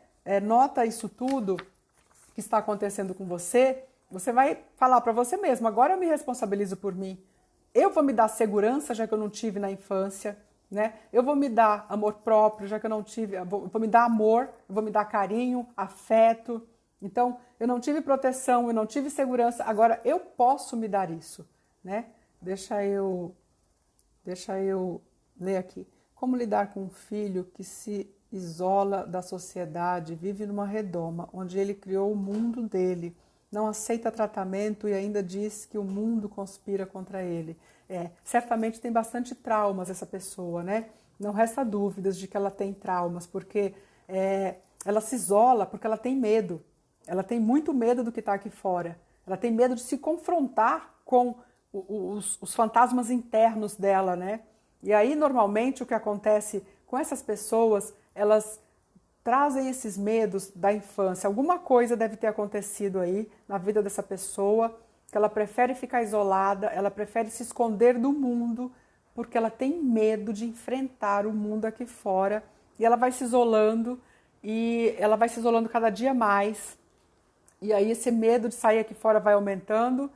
nota isso tudo que está acontecendo com você, você vai falar para você mesmo, agora eu me responsabilizo por mim. Eu vou me dar segurança, já que eu não tive na infância, né? Eu vou me dar amor próprio, já que eu não tive, vou me dar amor, eu vou me dar carinho, afeto. Então, eu não tive proteção, eu não tive segurança, agora eu posso me dar isso, né? Deixa eu ler aqui. Como lidar com um filho que se isola da sociedade, vive numa redoma, onde ele criou o mundo dele, não aceita tratamento e ainda diz que o mundo conspira contra ele. Certamente tem bastante traumas essa pessoa, né? Não resta dúvidas de que ela tem traumas, porque ela se isola porque ela tem medo. Ela tem muito medo do que está aqui fora. Ela tem medo de se confrontar com os fantasmas internos dela, né? E aí, normalmente, o que acontece com essas pessoas, elas trazem esses medos da infância. Alguma coisa deve ter acontecido aí na vida dessa pessoa, que ela prefere ficar isolada, ela prefere se esconder do mundo, porque ela tem medo de enfrentar o mundo aqui fora. E ela vai se isolando, e ela vai se isolando cada dia mais. E aí esse medo de sair aqui fora vai aumentando.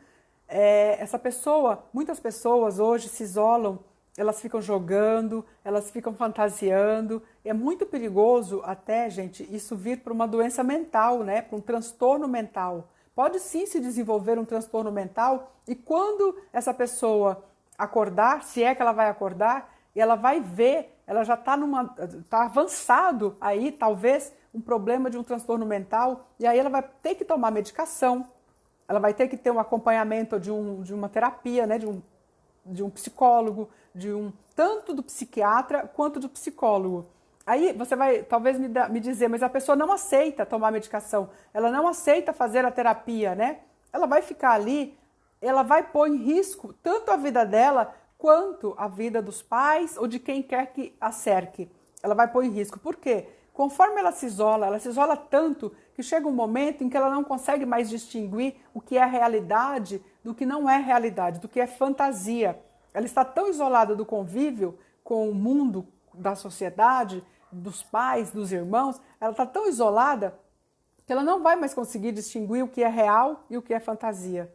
Essa pessoa, muitas pessoas hoje se isolam elas ficam jogando, elas ficam fantasiando. É muito perigoso até, gente, isso vir para uma doença mental, né? Para um transtorno mental. Pode sim se desenvolver um transtorno mental e quando essa pessoa acordar, se é que ela vai acordar, ela vai ver, ela já está avançado aí, talvez, um problema de um transtorno mental, e aí ela vai ter que tomar medicação, ela vai ter que ter um acompanhamento de uma terapia, né, de um psicólogo, tanto do psiquiatra quanto do psicólogo. Aí você vai talvez me dizer, mas a pessoa não aceita tomar medicação, ela não aceita fazer a terapia, né? Ela vai ficar ali, ela vai pôr em risco tanto a vida dela quanto a vida dos pais ou de quem quer que a cerque. Ela vai pôr em risco. Por quê? Conforme ela se isola tanto que chega um momento em que ela não consegue mais distinguir o que é realidade do que não é realidade, do que é fantasia. Ela está tão isolada do convívio com o mundo da sociedade, dos pais, dos irmãos, ela está tão isolada que ela não vai mais conseguir distinguir o que é real e o que é fantasia,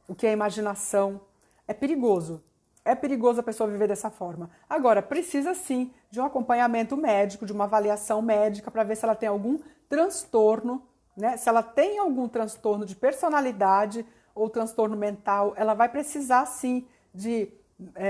o que é imaginação. É perigoso. É perigoso a pessoa viver dessa forma. Agora, precisa sim de um acompanhamento médico, de uma avaliação médica para ver se ela tem algum transtorno, né? Se ela tem algum transtorno de personalidade ou transtorno mental, ela vai precisar sim de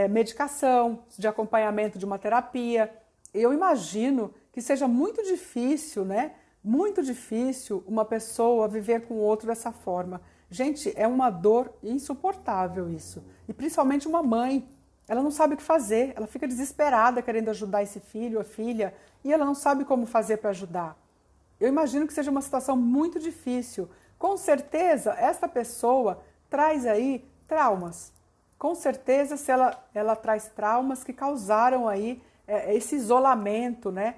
medicação, de acompanhamento de uma terapia. Eu imagino que seja muito difícil, né? Muito difícil uma pessoa viver com o outro dessa forma. Gente, é uma dor insuportável isso. E principalmente uma mãe, ela não sabe o que fazer, ela fica desesperada querendo ajudar esse filho ou filha e ela não sabe como fazer para ajudar. Eu imagino que seja uma situação muito difícil. Com certeza, esta pessoa traz aí traumas. Com certeza, se ela traz traumas que causaram aí esse isolamento, né?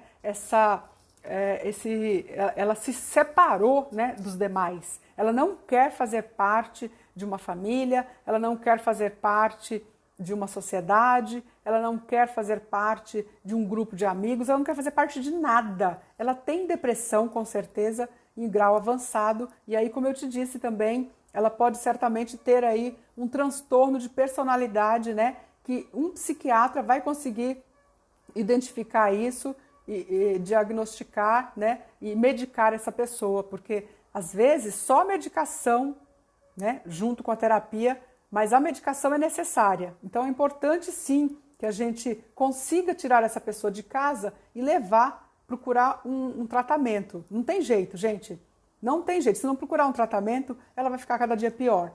Ela se separou, né, dos demais. Ela não quer fazer parte de uma família, ela não quer fazer parte de uma sociedade, ela não quer fazer parte de um grupo de amigos, ela não quer fazer parte de nada. Ela tem depressão, com certeza, em grau avançado, e aí, como eu te disse também, ela pode certamente ter aí um transtorno de personalidade, né, que um psiquiatra vai conseguir identificar isso e diagnosticar, né, e medicar essa pessoa, porque às vezes só a medicação, né, junto com a terapia, mas a medicação é necessária. Então é importante sim que a gente consiga tirar essa pessoa de casa e procurar um tratamento. Não tem jeito, gente. Não tem jeito. Se não procurar um tratamento, ela vai ficar cada dia pior.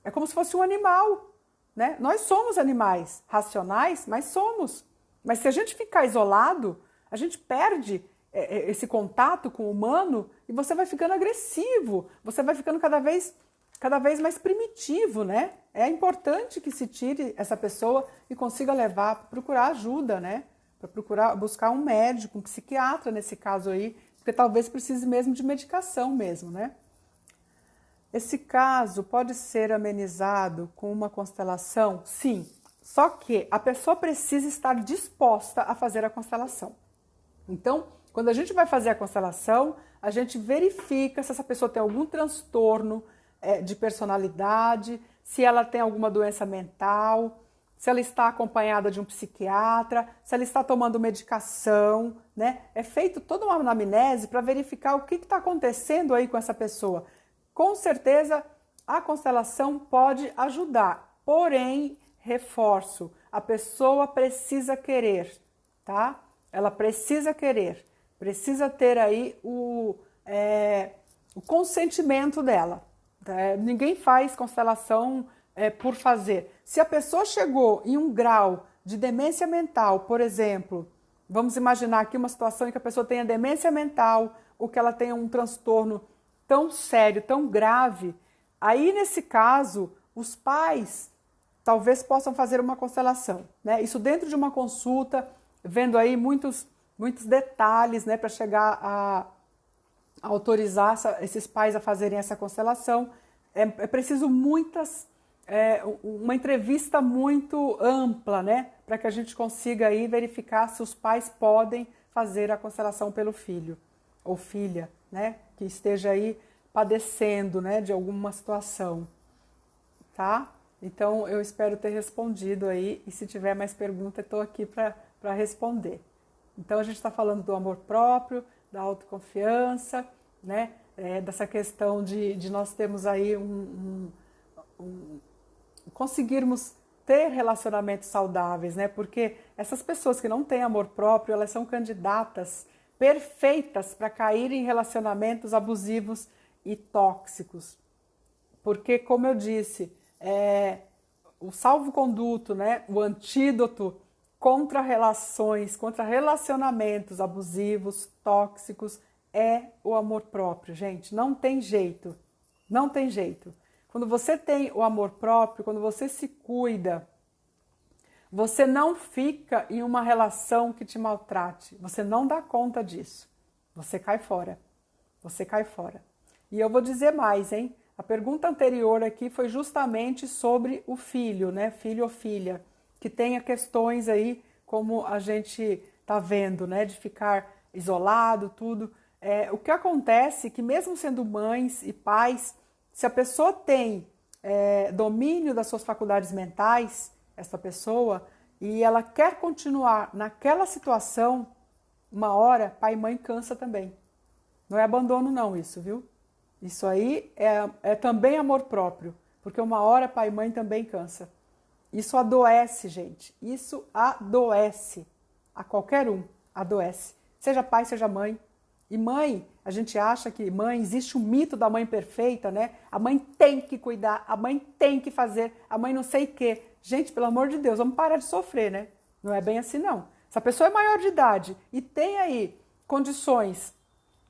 É como se fosse um animal, né? Nós somos animais racionais, mas somos. Mas se a gente ficar isolado, a gente perde esse contato com o humano e você vai ficando agressivo, você vai ficando cada vez mais primitivo, né? É importante que se tire essa pessoa e consiga levar para procurar ajuda, né? Para buscar um médico, um psiquiatra nesse caso aí, porque talvez precise mesmo de medicação mesmo, né? Esse caso pode ser amenizado com uma constelação? Sim, só que a pessoa precisa estar disposta a fazer a constelação. Então, quando a gente vai fazer a constelação, a gente verifica se essa pessoa tem algum transtorno de personalidade, se ela tem alguma doença mental, se ela está acompanhada de um psiquiatra, se ela está tomando medicação, né? É feito toda uma anamnese para verificar o que está acontecendo aí com essa pessoa. Com certeza, a constelação pode ajudar, porém, reforço, a pessoa precisa querer, tá? Ela precisa querer, precisa ter aí o consentimento dela. Ninguém faz constelação por fazer. Se a pessoa chegou em um grau de demência mental, por exemplo, vamos imaginar aqui uma situação em que a pessoa tenha demência mental ou que ela tenha um transtorno tão sério, tão grave, aí nesse caso, os pais talvez possam fazer uma constelação, né? Isso dentro de uma consulta, vendo aí muitos detalhes, né, para chegar a autorizar esses pais a fazerem essa constelação. É preciso uma entrevista muito ampla, né, para que a gente consiga aí verificar se os pais podem fazer a constelação pelo filho ou filha, né, que esteja aí padecendo, né, de alguma situação, tá? Então, eu espero ter respondido aí, e se tiver mais pergunta, estou aqui para responder. Então, a gente está falando do amor próprio, da autoconfiança, né? Dessa questão de nós termos aí conseguirmos ter relacionamentos saudáveis, né? Porque essas pessoas que não têm amor próprio, elas são candidatas perfeitas para cair em relacionamentos abusivos e tóxicos. Porque, como eu disse, o salvo-conduto, né? O antídoto contra relações, contra relacionamentos abusivos, tóxicos, é o amor próprio, gente. Não tem jeito. Não tem jeito. Quando você tem o amor próprio, quando você se cuida, você não fica em uma relação que te maltrate. Você não dá conta disso. Você cai fora. Você cai fora. E eu vou dizer mais, hein? A pergunta anterior aqui foi justamente sobre o filho, né? Filho ou filha, que tenha questões aí, como a gente tá vendo, né? De ficar isolado, tudo. O que acontece é que mesmo sendo mães e pais, se a pessoa tem domínio das suas faculdades mentais, essa pessoa, e ela quer continuar naquela situação, uma hora, pai e mãe cansa também. Não é abandono não isso, viu? Isso aí é também amor próprio, porque uma hora pai e mãe também cansa. Isso adoece, gente. Isso adoece. A qualquer um adoece. Seja pai, seja mãe. E mãe, a gente acha que mãe, existe o mito da mãe perfeita, né? A mãe tem que cuidar, a mãe tem que fazer, a mãe não sei o quê. Gente, pelo amor de Deus, vamos parar de sofrer, né? Não é bem assim, não. Se a pessoa é maior de idade e tem aí condições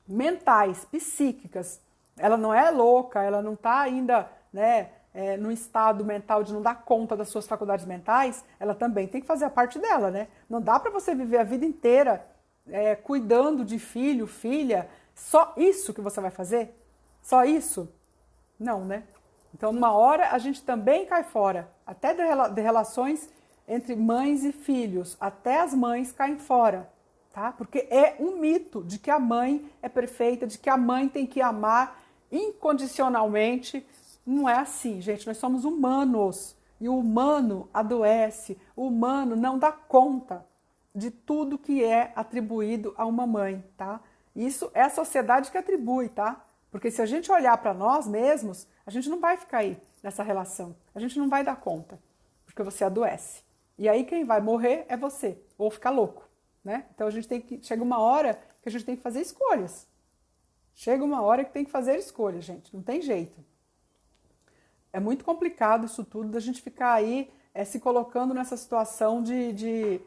mentais, psíquicas, ela não é louca, ela não está ainda, né, no estado mental de não dar conta das suas faculdades mentais, ela também tem que fazer a parte dela, né? Não dá para você viver a vida inteira cuidando de filho, filha, só isso que você vai fazer? Só isso? Não, né? Então, numa hora, a gente também cai fora, até de relações entre mães e filhos, até as mães caem fora, tá? Porque é um mito de que a mãe é perfeita, de que a mãe tem que amar incondicionalmente. Não é assim, gente, nós somos humanos, e o humano adoece, o humano não dá conta de tudo que é atribuído a uma mãe, tá? Isso é a sociedade que atribui, tá? Porque se a gente olhar para nós mesmos, a gente não vai ficar aí nessa relação. A gente não vai dar conta, porque você adoece. E aí quem vai morrer é você, ou ficar louco, né? Então a gente tem que... Chega uma hora que a gente tem que fazer escolhas. Chega uma hora que tem que fazer escolhas, gente. Não tem jeito. É muito complicado isso tudo, da gente ficar aí se colocando nessa situação de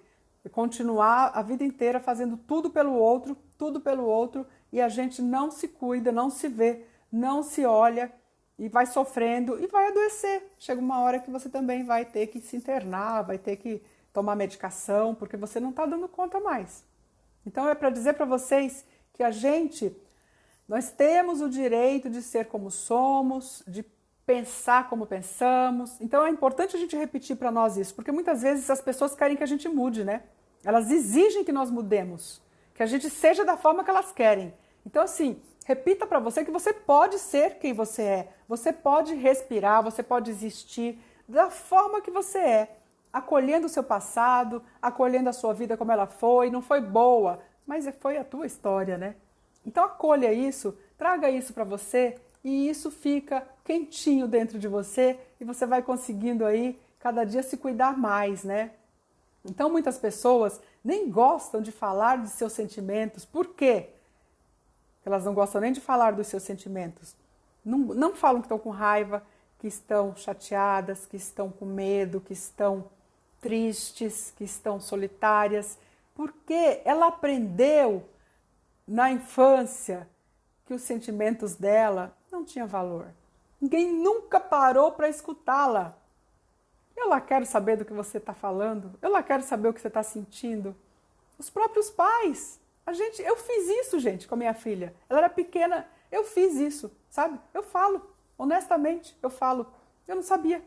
continuar a vida inteira fazendo tudo pelo outro, e a gente não se cuida, não se vê, não se olha, e vai sofrendo e vai adoecer. Chega uma hora que você também vai ter que se internar, vai ter que tomar medicação, porque você não está dando conta mais. Então é para dizer para vocês que nós temos o direito de ser como somos, de pensar como pensamos. Então é importante a gente repetir para nós isso, porque muitas vezes as pessoas querem que a gente mude, né? Elas exigem que nós mudemos, que a gente seja da forma que elas querem. Então assim, repita para você que você pode ser quem você é. Você pode respirar, você pode existir da forma que você é, acolhendo o seu passado, acolhendo a sua vida como ela foi, não foi boa, mas foi a tua história, né? Então acolha isso, traga isso para você, e isso fica quentinho dentro de você, e você vai conseguindo aí cada dia se cuidar mais, né? Então muitas pessoas nem gostam de falar de seus sentimentos. Por quê? Elas não gostam nem de falar dos seus sentimentos. Não falam que estão com raiva, que estão chateadas, que estão com medo, que estão tristes, que estão solitárias, porque ela aprendeu na infância que os sentimentos dela não tinham valor. Ninguém nunca parou para escutá-la. Eu lá quero saber do que você está falando, eu lá quero saber o que você está sentindo. Os próprios pais. Eu fiz isso, gente, com a minha filha. Ela era pequena, eu fiz isso, sabe? Eu falo, honestamente, eu falo. Eu não sabia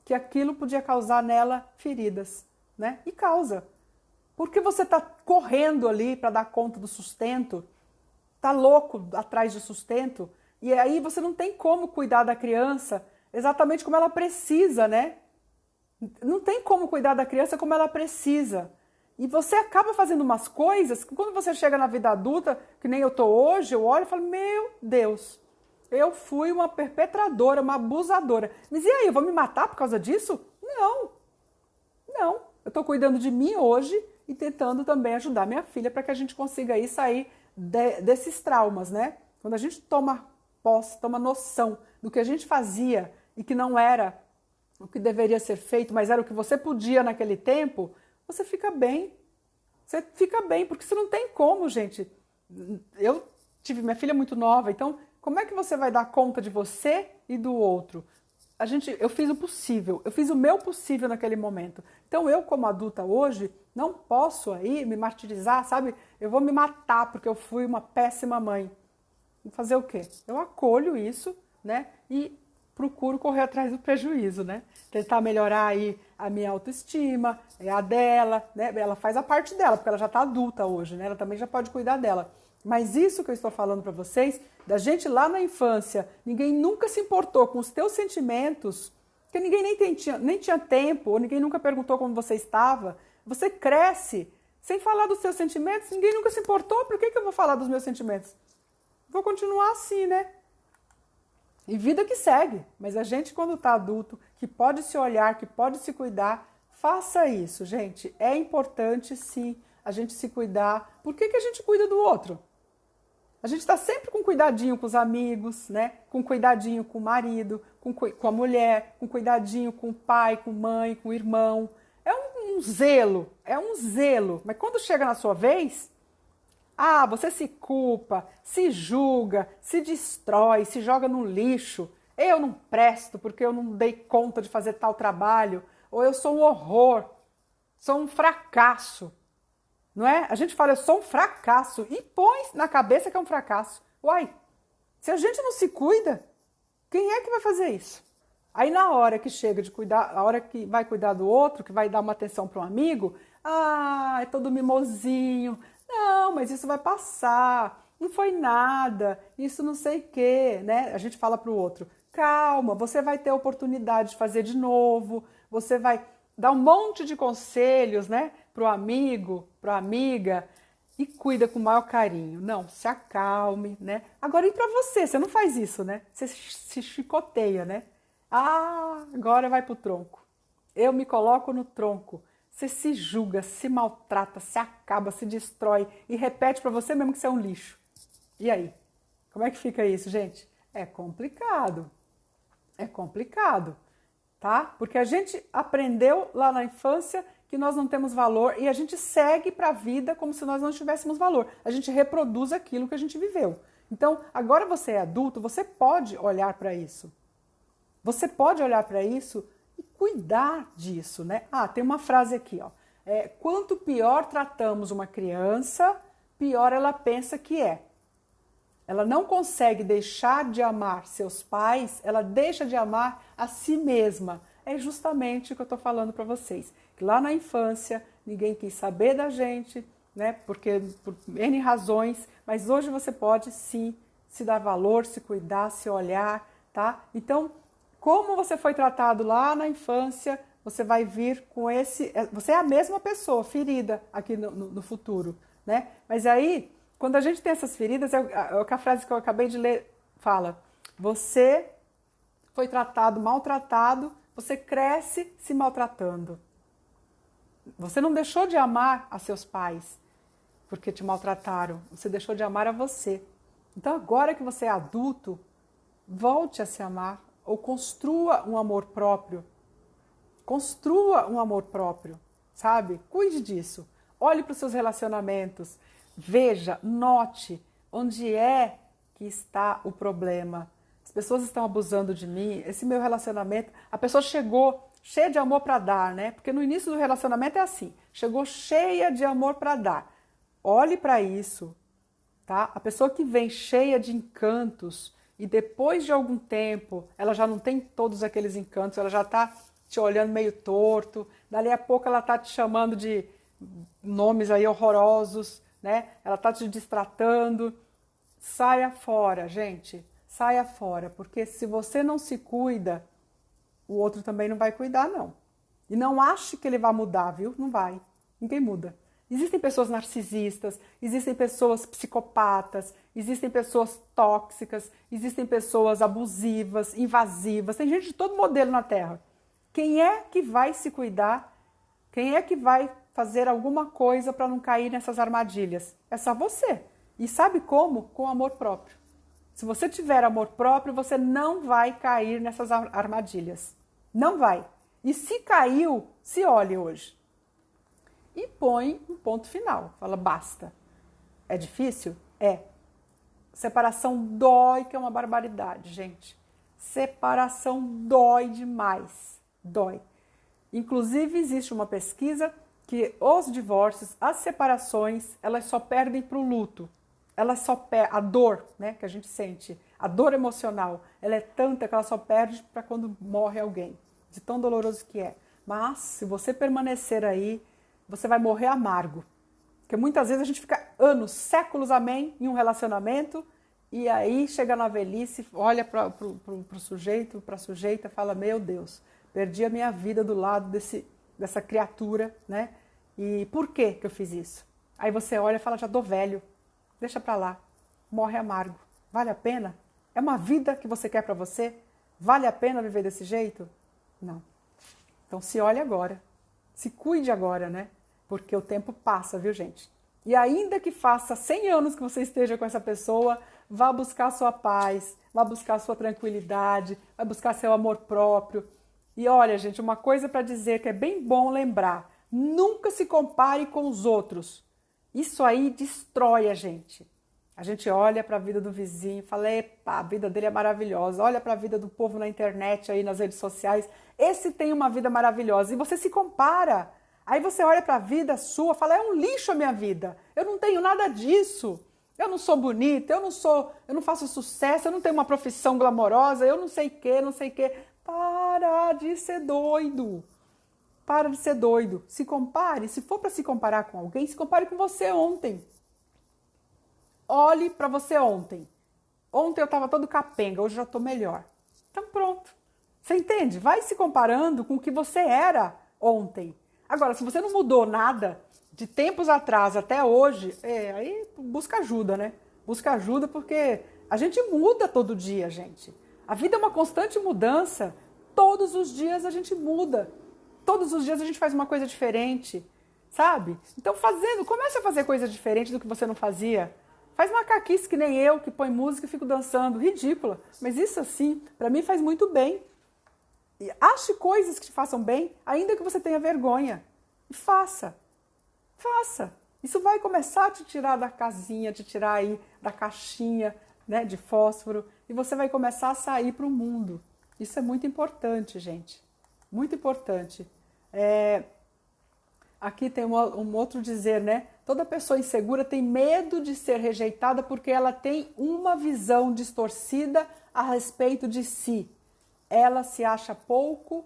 que aquilo podia causar nela feridas, né? E causa. Porque você está correndo ali para dar conta do sustento, está louco atrás de sustento, e aí você não tem como cuidar da criança exatamente como ela precisa, né? Não tem como cuidar da criança como ela precisa. E você acaba fazendo umas coisas que quando você chega na vida adulta, que nem eu tô hoje, eu olho e falo, meu Deus, eu fui uma perpetradora, uma abusadora. Mas e aí, eu vou me matar por causa disso? Não, não. Eu estou cuidando de mim hoje e tentando também ajudar minha filha para que a gente consiga aí sair desses traumas, né? Quando a gente toma posse, toma noção do que a gente fazia e que não era o que deveria ser feito, mas era o que você podia naquele tempo, você fica bem. Você fica bem, porque você não tem como, gente. Eu tive minha filha muito nova, então como é que você vai dar conta de você e do outro? Eu fiz o possível, eu fiz o meu possível naquele momento. Então eu, como adulta hoje, não posso aí me martirizar, sabe? Eu vou me matar porque eu fui uma péssima mãe. Vou fazer o quê? Eu acolho isso, né? E procuro correr atrás do prejuízo, né? Tentar melhorar aí a minha autoestima, a dela, né? Ela faz a parte dela, porque ela já está adulta hoje, né? Ela também já pode cuidar dela. Mas isso que eu estou falando para vocês, da gente lá na infância, ninguém nunca se importou com os teus sentimentos, porque ninguém nem tinha tempo, ou ninguém nunca perguntou como você estava. Você cresce sem falar dos seus sentimentos, ninguém nunca se importou, por que eu vou falar dos meus sentimentos? Vou continuar assim, né? E vida que segue. Mas a gente, quando está adulto, que pode se olhar, que pode se cuidar, faça isso, gente. É importante, sim, a gente se cuidar. Por que a gente cuida do outro? A gente está sempre com cuidadinho com os amigos, né? Com cuidadinho com o marido, com a mulher, com cuidadinho com o pai, com a mãe, com o irmão. É um zelo, é um zelo. Mas quando chega na sua vez, você se culpa, se julga, se destrói, se joga no lixo. Eu não presto porque eu não dei conta de fazer tal trabalho. Ou eu sou um horror, sou um fracasso. Não é? A gente fala, eu sou um fracasso e põe na cabeça que é um fracasso. Uai, se a gente não se cuida, quem é que vai fazer isso? Aí na hora que chega de cuidar, a hora que vai cuidar do outro, que vai dar uma atenção para um amigo, é todo mimosinho. Não, mas isso vai passar, não foi nada, isso não sei o quê, né? A gente fala para o outro, calma, você vai ter a oportunidade de fazer de novo, você vai dar um monte de conselhos, né? Para o amigo, para a amiga, e cuida com o maior carinho. Não, se acalme, né? Agora e para você não faz isso, né? Você se chicoteia, né? Agora vai pro tronco. Eu me coloco no tronco. Você se julga, se maltrata, se acaba, se destrói e repete para você mesmo que você é um lixo. E aí? Como é que fica isso, gente? É complicado. É complicado, tá? Porque a gente aprendeu lá na infância que nós não temos valor e a gente segue para a vida como se nós não tivéssemos valor. A gente reproduz aquilo que a gente viveu. Então, agora você é adulto, você pode olhar para isso. Você pode olhar para isso e cuidar disso, né? Tem uma frase aqui, ó. Quanto pior tratamos uma criança, pior ela pensa que é. Ela não consegue deixar de amar seus pais, ela deixa de amar a si mesma. É justamente o que eu estou falando para vocês. Que lá na infância, ninguém quis saber da gente, né? Porque por N razões, mas hoje você pode sim se dar valor, se cuidar, se olhar, tá? Então, como você foi tratado lá na infância, você vai vir com esse... Você é a mesma pessoa, ferida aqui no futuro, né? Mas aí, quando a gente tem essas feridas, é o que a frase que eu acabei de ler fala. Você foi tratado, maltratado, você cresce se maltratando. Você não deixou de amar a seus pais porque te maltrataram. Você deixou de amar a você. Então agora que você é adulto, volte a se amar ou construa um amor próprio. Construa um amor próprio, sabe? Cuide disso. Olhe para os seus relacionamentos. Veja, note onde é que está o problema. As pessoas estão abusando de mim, esse meu relacionamento, a pessoa chegou cheia de amor para dar, né? Porque no início do relacionamento é assim, chegou cheia de amor para dar. Olhe para isso, tá? A pessoa que vem cheia de encantos e depois de algum tempo ela já não tem todos aqueles encantos, ela já está te olhando meio torto, dali a pouco ela está te chamando de nomes aí horrorosos, né? Ela está te destratando. Saia fora, gente. Saia fora, porque se você não se cuida, o outro também não vai cuidar, não. E não ache que ele vai mudar, viu? Não vai. Ninguém muda. Existem pessoas narcisistas, existem pessoas psicopatas, existem pessoas tóxicas, existem pessoas abusivas, invasivas, tem gente de todo modelo na Terra. Quem é que vai se cuidar? Quem é que vai fazer alguma coisa para não cair nessas armadilhas? É só você. E sabe como? Com amor próprio. Se você tiver amor próprio, você não vai cair nessas armadilhas. Não vai. E se caiu, se olhe hoje. E põe um ponto final. Fala, basta. É difícil? É. Separação dói, que é uma barbaridade, gente. Separação dói demais. Dói. Inclusive, existe uma pesquisa que os divórcios, as separações, elas só perdem para o luto. Elas só a dor, né, que a gente sente, a dor emocional, ela é tanta que ela só perde para quando morre alguém, de tão doloroso que é. Mas, se você permanecer aí, você vai morrer amargo. Porque muitas vezes a gente fica anos, séculos, amém, em um relacionamento, e aí chega na velhice, olha para o sujeito, para a sujeita, fala, meu Deus, perdi a minha vida do lado dessa criatura, né? E por que eu fiz isso? Aí você olha e fala, já tô velho, deixa pra lá, morre amargo. Vale a pena? É uma vida que você quer para você? Vale a pena viver desse jeito? Não. Então se olhe agora, se cuide agora, né? Porque o tempo passa, viu, gente? E ainda que faça 100 anos que você esteja com essa pessoa, vá buscar a sua paz, vá buscar a sua tranquilidade, vá buscar seu amor próprio. E olha, gente, uma coisa para dizer que é bem bom lembrar, nunca se compare com os outros. Isso aí destrói a gente. A gente olha para a vida do vizinho e fala, epa, a vida dele é maravilhosa. Olha para a vida do povo na internet, aí nas redes sociais. Esse tem uma vida maravilhosa. E você se compara. Aí você olha para a vida sua e fala, é um lixo a minha vida. Eu não tenho nada disso. Eu não sou bonita, eu não faço sucesso, eu não tenho uma profissão glamourosa, eu não sei o quê, não sei o quê. Para de ser doido. Para de ser doido. Se compare, se for para se comparar com alguém, se compare com você ontem. Olhe para você ontem. Ontem eu estava todo capenga, hoje já estou melhor. Então pronto. Você entende? Vai se comparando com o que você era ontem. Agora, se você não mudou nada de tempos atrás até hoje, aí busca ajuda, né? Busca ajuda porque a gente muda todo dia, gente. A vida é uma constante mudança. Todos os dias a gente muda. Todos os dias a gente faz uma coisa diferente, sabe? Então comece a fazer coisa diferente do que você não fazia. Faz macaquice que nem eu, que põe música e fico dançando. Ridícula. Mas isso assim, pra mim faz muito bem. E ache coisas que te façam bem, ainda que você tenha vergonha. E faça. Faça. Isso vai começar a te tirar da casinha, te tirar aí da caixinha, né, de fósforo. E você vai começar a sair para o mundo. Isso é muito importante, gente. Muito importante. Aqui tem um outro dizer, né? Toda pessoa insegura tem medo de ser rejeitada porque ela tem uma visão distorcida a respeito de si. Ela se acha pouco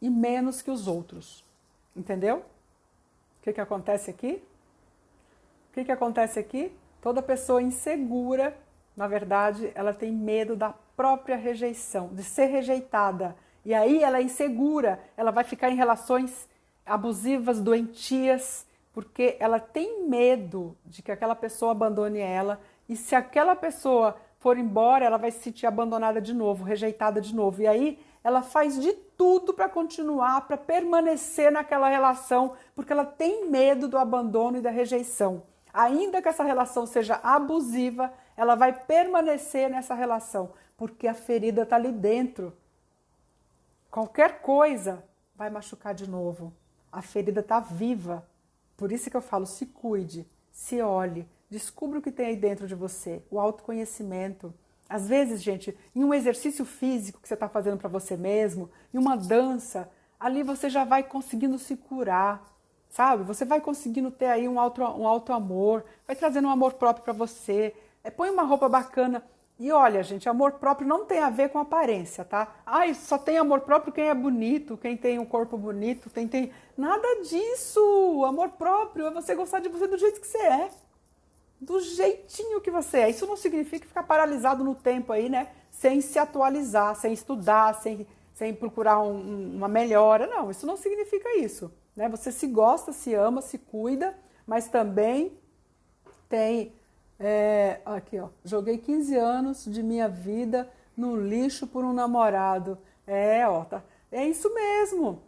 e menos que os outros. Entendeu? O que acontece aqui? O que acontece aqui? Toda pessoa insegura, na verdade, ela tem medo da própria rejeição, de ser rejeitada. E aí ela é insegura, ela vai ficar em relações abusivas, doentias, porque ela tem medo de que aquela pessoa abandone ela. E se aquela pessoa for embora, ela vai se sentir abandonada de novo, rejeitada de novo. E aí ela faz de tudo para continuar, para permanecer naquela relação, porque ela tem medo do abandono e da rejeição. Ainda que essa relação seja abusiva, ela vai permanecer nessa relação, porque a ferida está ali dentro. Qualquer coisa vai machucar de novo. A ferida está viva. Por isso que eu falo, se cuide, se olhe, descubra o que tem aí dentro de você, o autoconhecimento. Às vezes, gente, em um exercício físico que você está fazendo para você mesmo, em uma dança, ali você já vai conseguindo se curar, sabe? Você vai conseguindo ter aí um auto amor, vai trazendo um amor próprio para você. Põe uma roupa bacana. E olha, gente, amor próprio não tem a ver com aparência, tá? Ai, só tem amor próprio quem é bonito, quem tem um corpo bonito, quem tem... Nada disso! Amor próprio é você gostar de você do jeito que você é. Do jeitinho que você é. Isso não significa ficar paralisado no tempo aí, né? Sem se atualizar, sem estudar, sem sem procurar uma melhora. Não, isso não significa isso, né? Você se gosta, se ama, se cuida, mas também tem... aqui, ó, joguei 15 anos de minha vida no lixo por um namorado. Tá. É isso mesmo,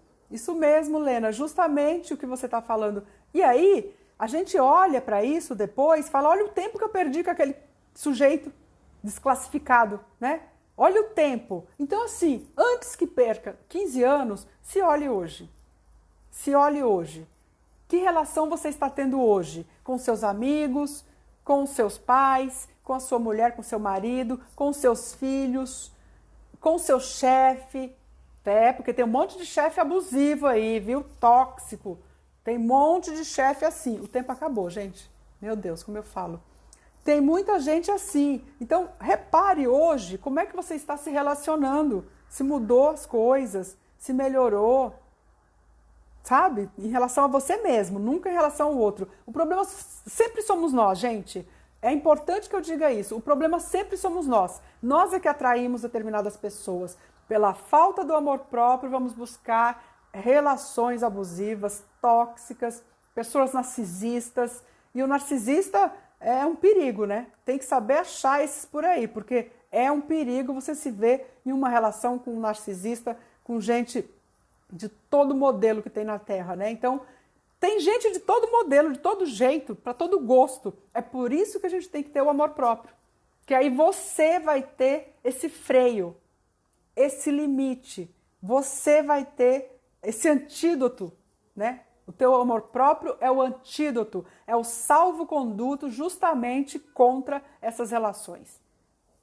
Lena, justamente o que você está falando. E aí, a gente olha para isso depois, fala, olha o tempo que eu perdi com aquele sujeito desclassificado, né? Olha o tempo. Então, assim, antes que perca 15 anos, se olhe hoje. Se olhe hoje. Que relação você está tendo hoje com seus amigos, com os seus pais, com a sua mulher, com seu marido, com os seus filhos, com o seu chefe, porque tem um monte de chefe abusivo aí, viu? Tóxico. Tem um monte de chefe assim. O tempo acabou, gente. Meu Deus, como eu falo. Tem muita gente assim. Então, repare hoje como é que você está se relacionando. Se mudou as coisas, se melhorou. Sabe? Em relação a você mesmo, nunca em relação ao outro. O problema sempre somos nós, gente. É importante que eu diga isso. O problema sempre somos nós. Nós é que atraímos determinadas pessoas. Pela falta do amor próprio, vamos buscar relações abusivas, tóxicas, pessoas narcisistas. E o narcisista é um perigo, né? Tem que saber achar esses por aí, porque é um perigo você se ver em uma relação com um narcisista, com gente de todo modelo que tem na Terra, né? Então, tem gente de todo modelo, de todo jeito, para todo gosto. É por isso que a gente tem que ter o amor próprio. Que aí você vai ter esse freio, esse limite. Você vai ter esse antídoto, né? O teu amor próprio é o antídoto, é o salvo-conduto justamente contra essas relações.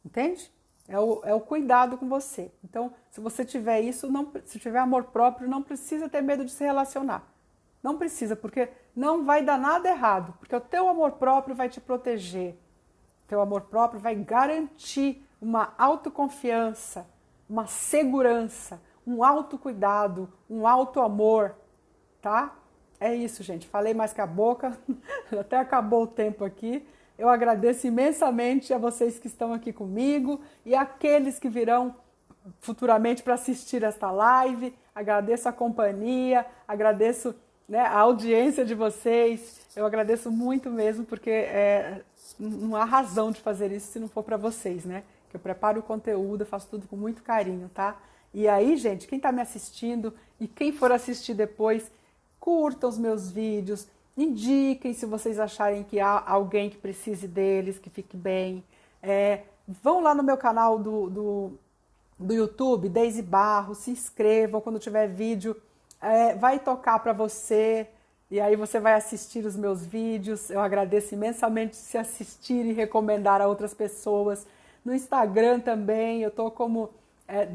Entende? É o cuidado com você. Então, se você tiver isso, se tiver amor próprio, não precisa ter medo de se relacionar. Não precisa, porque não vai dar nada errado. Porque o teu amor próprio vai te proteger. O teu amor próprio vai garantir uma autoconfiança, uma segurança, um autocuidado, um autoamor, tá? É isso, gente. Falei mais que a boca. Até acabou o tempo aqui. Eu agradeço imensamente a vocês que estão aqui comigo e aqueles que virão futuramente para assistir esta live. Agradeço a companhia, agradeço, né, a audiência de vocês. Eu agradeço muito mesmo, porque não há razão de fazer isso se não for para vocês, né? Que eu preparo o conteúdo, eu faço tudo com muito carinho, tá? E aí, gente, quem está me assistindo e quem for assistir depois, curtam os meus vídeos, indiquem se vocês acharem que há alguém que precise deles, que fique bem. Vão lá no meu canal do YouTube, Deise Barros, se inscrevam quando tiver vídeo. Vai tocar para você e aí você vai assistir os meus vídeos. Eu agradeço imensamente se assistir e recomendar a outras pessoas. No Instagram também, eu tô como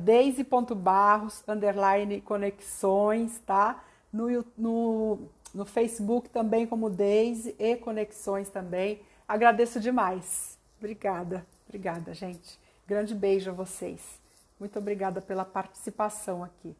deise.barros_conexões, tá? No Facebook também como Deise e Conexões também. Agradeço demais. Obrigada, gente. Grande beijo a vocês. Muito obrigada pela participação aqui.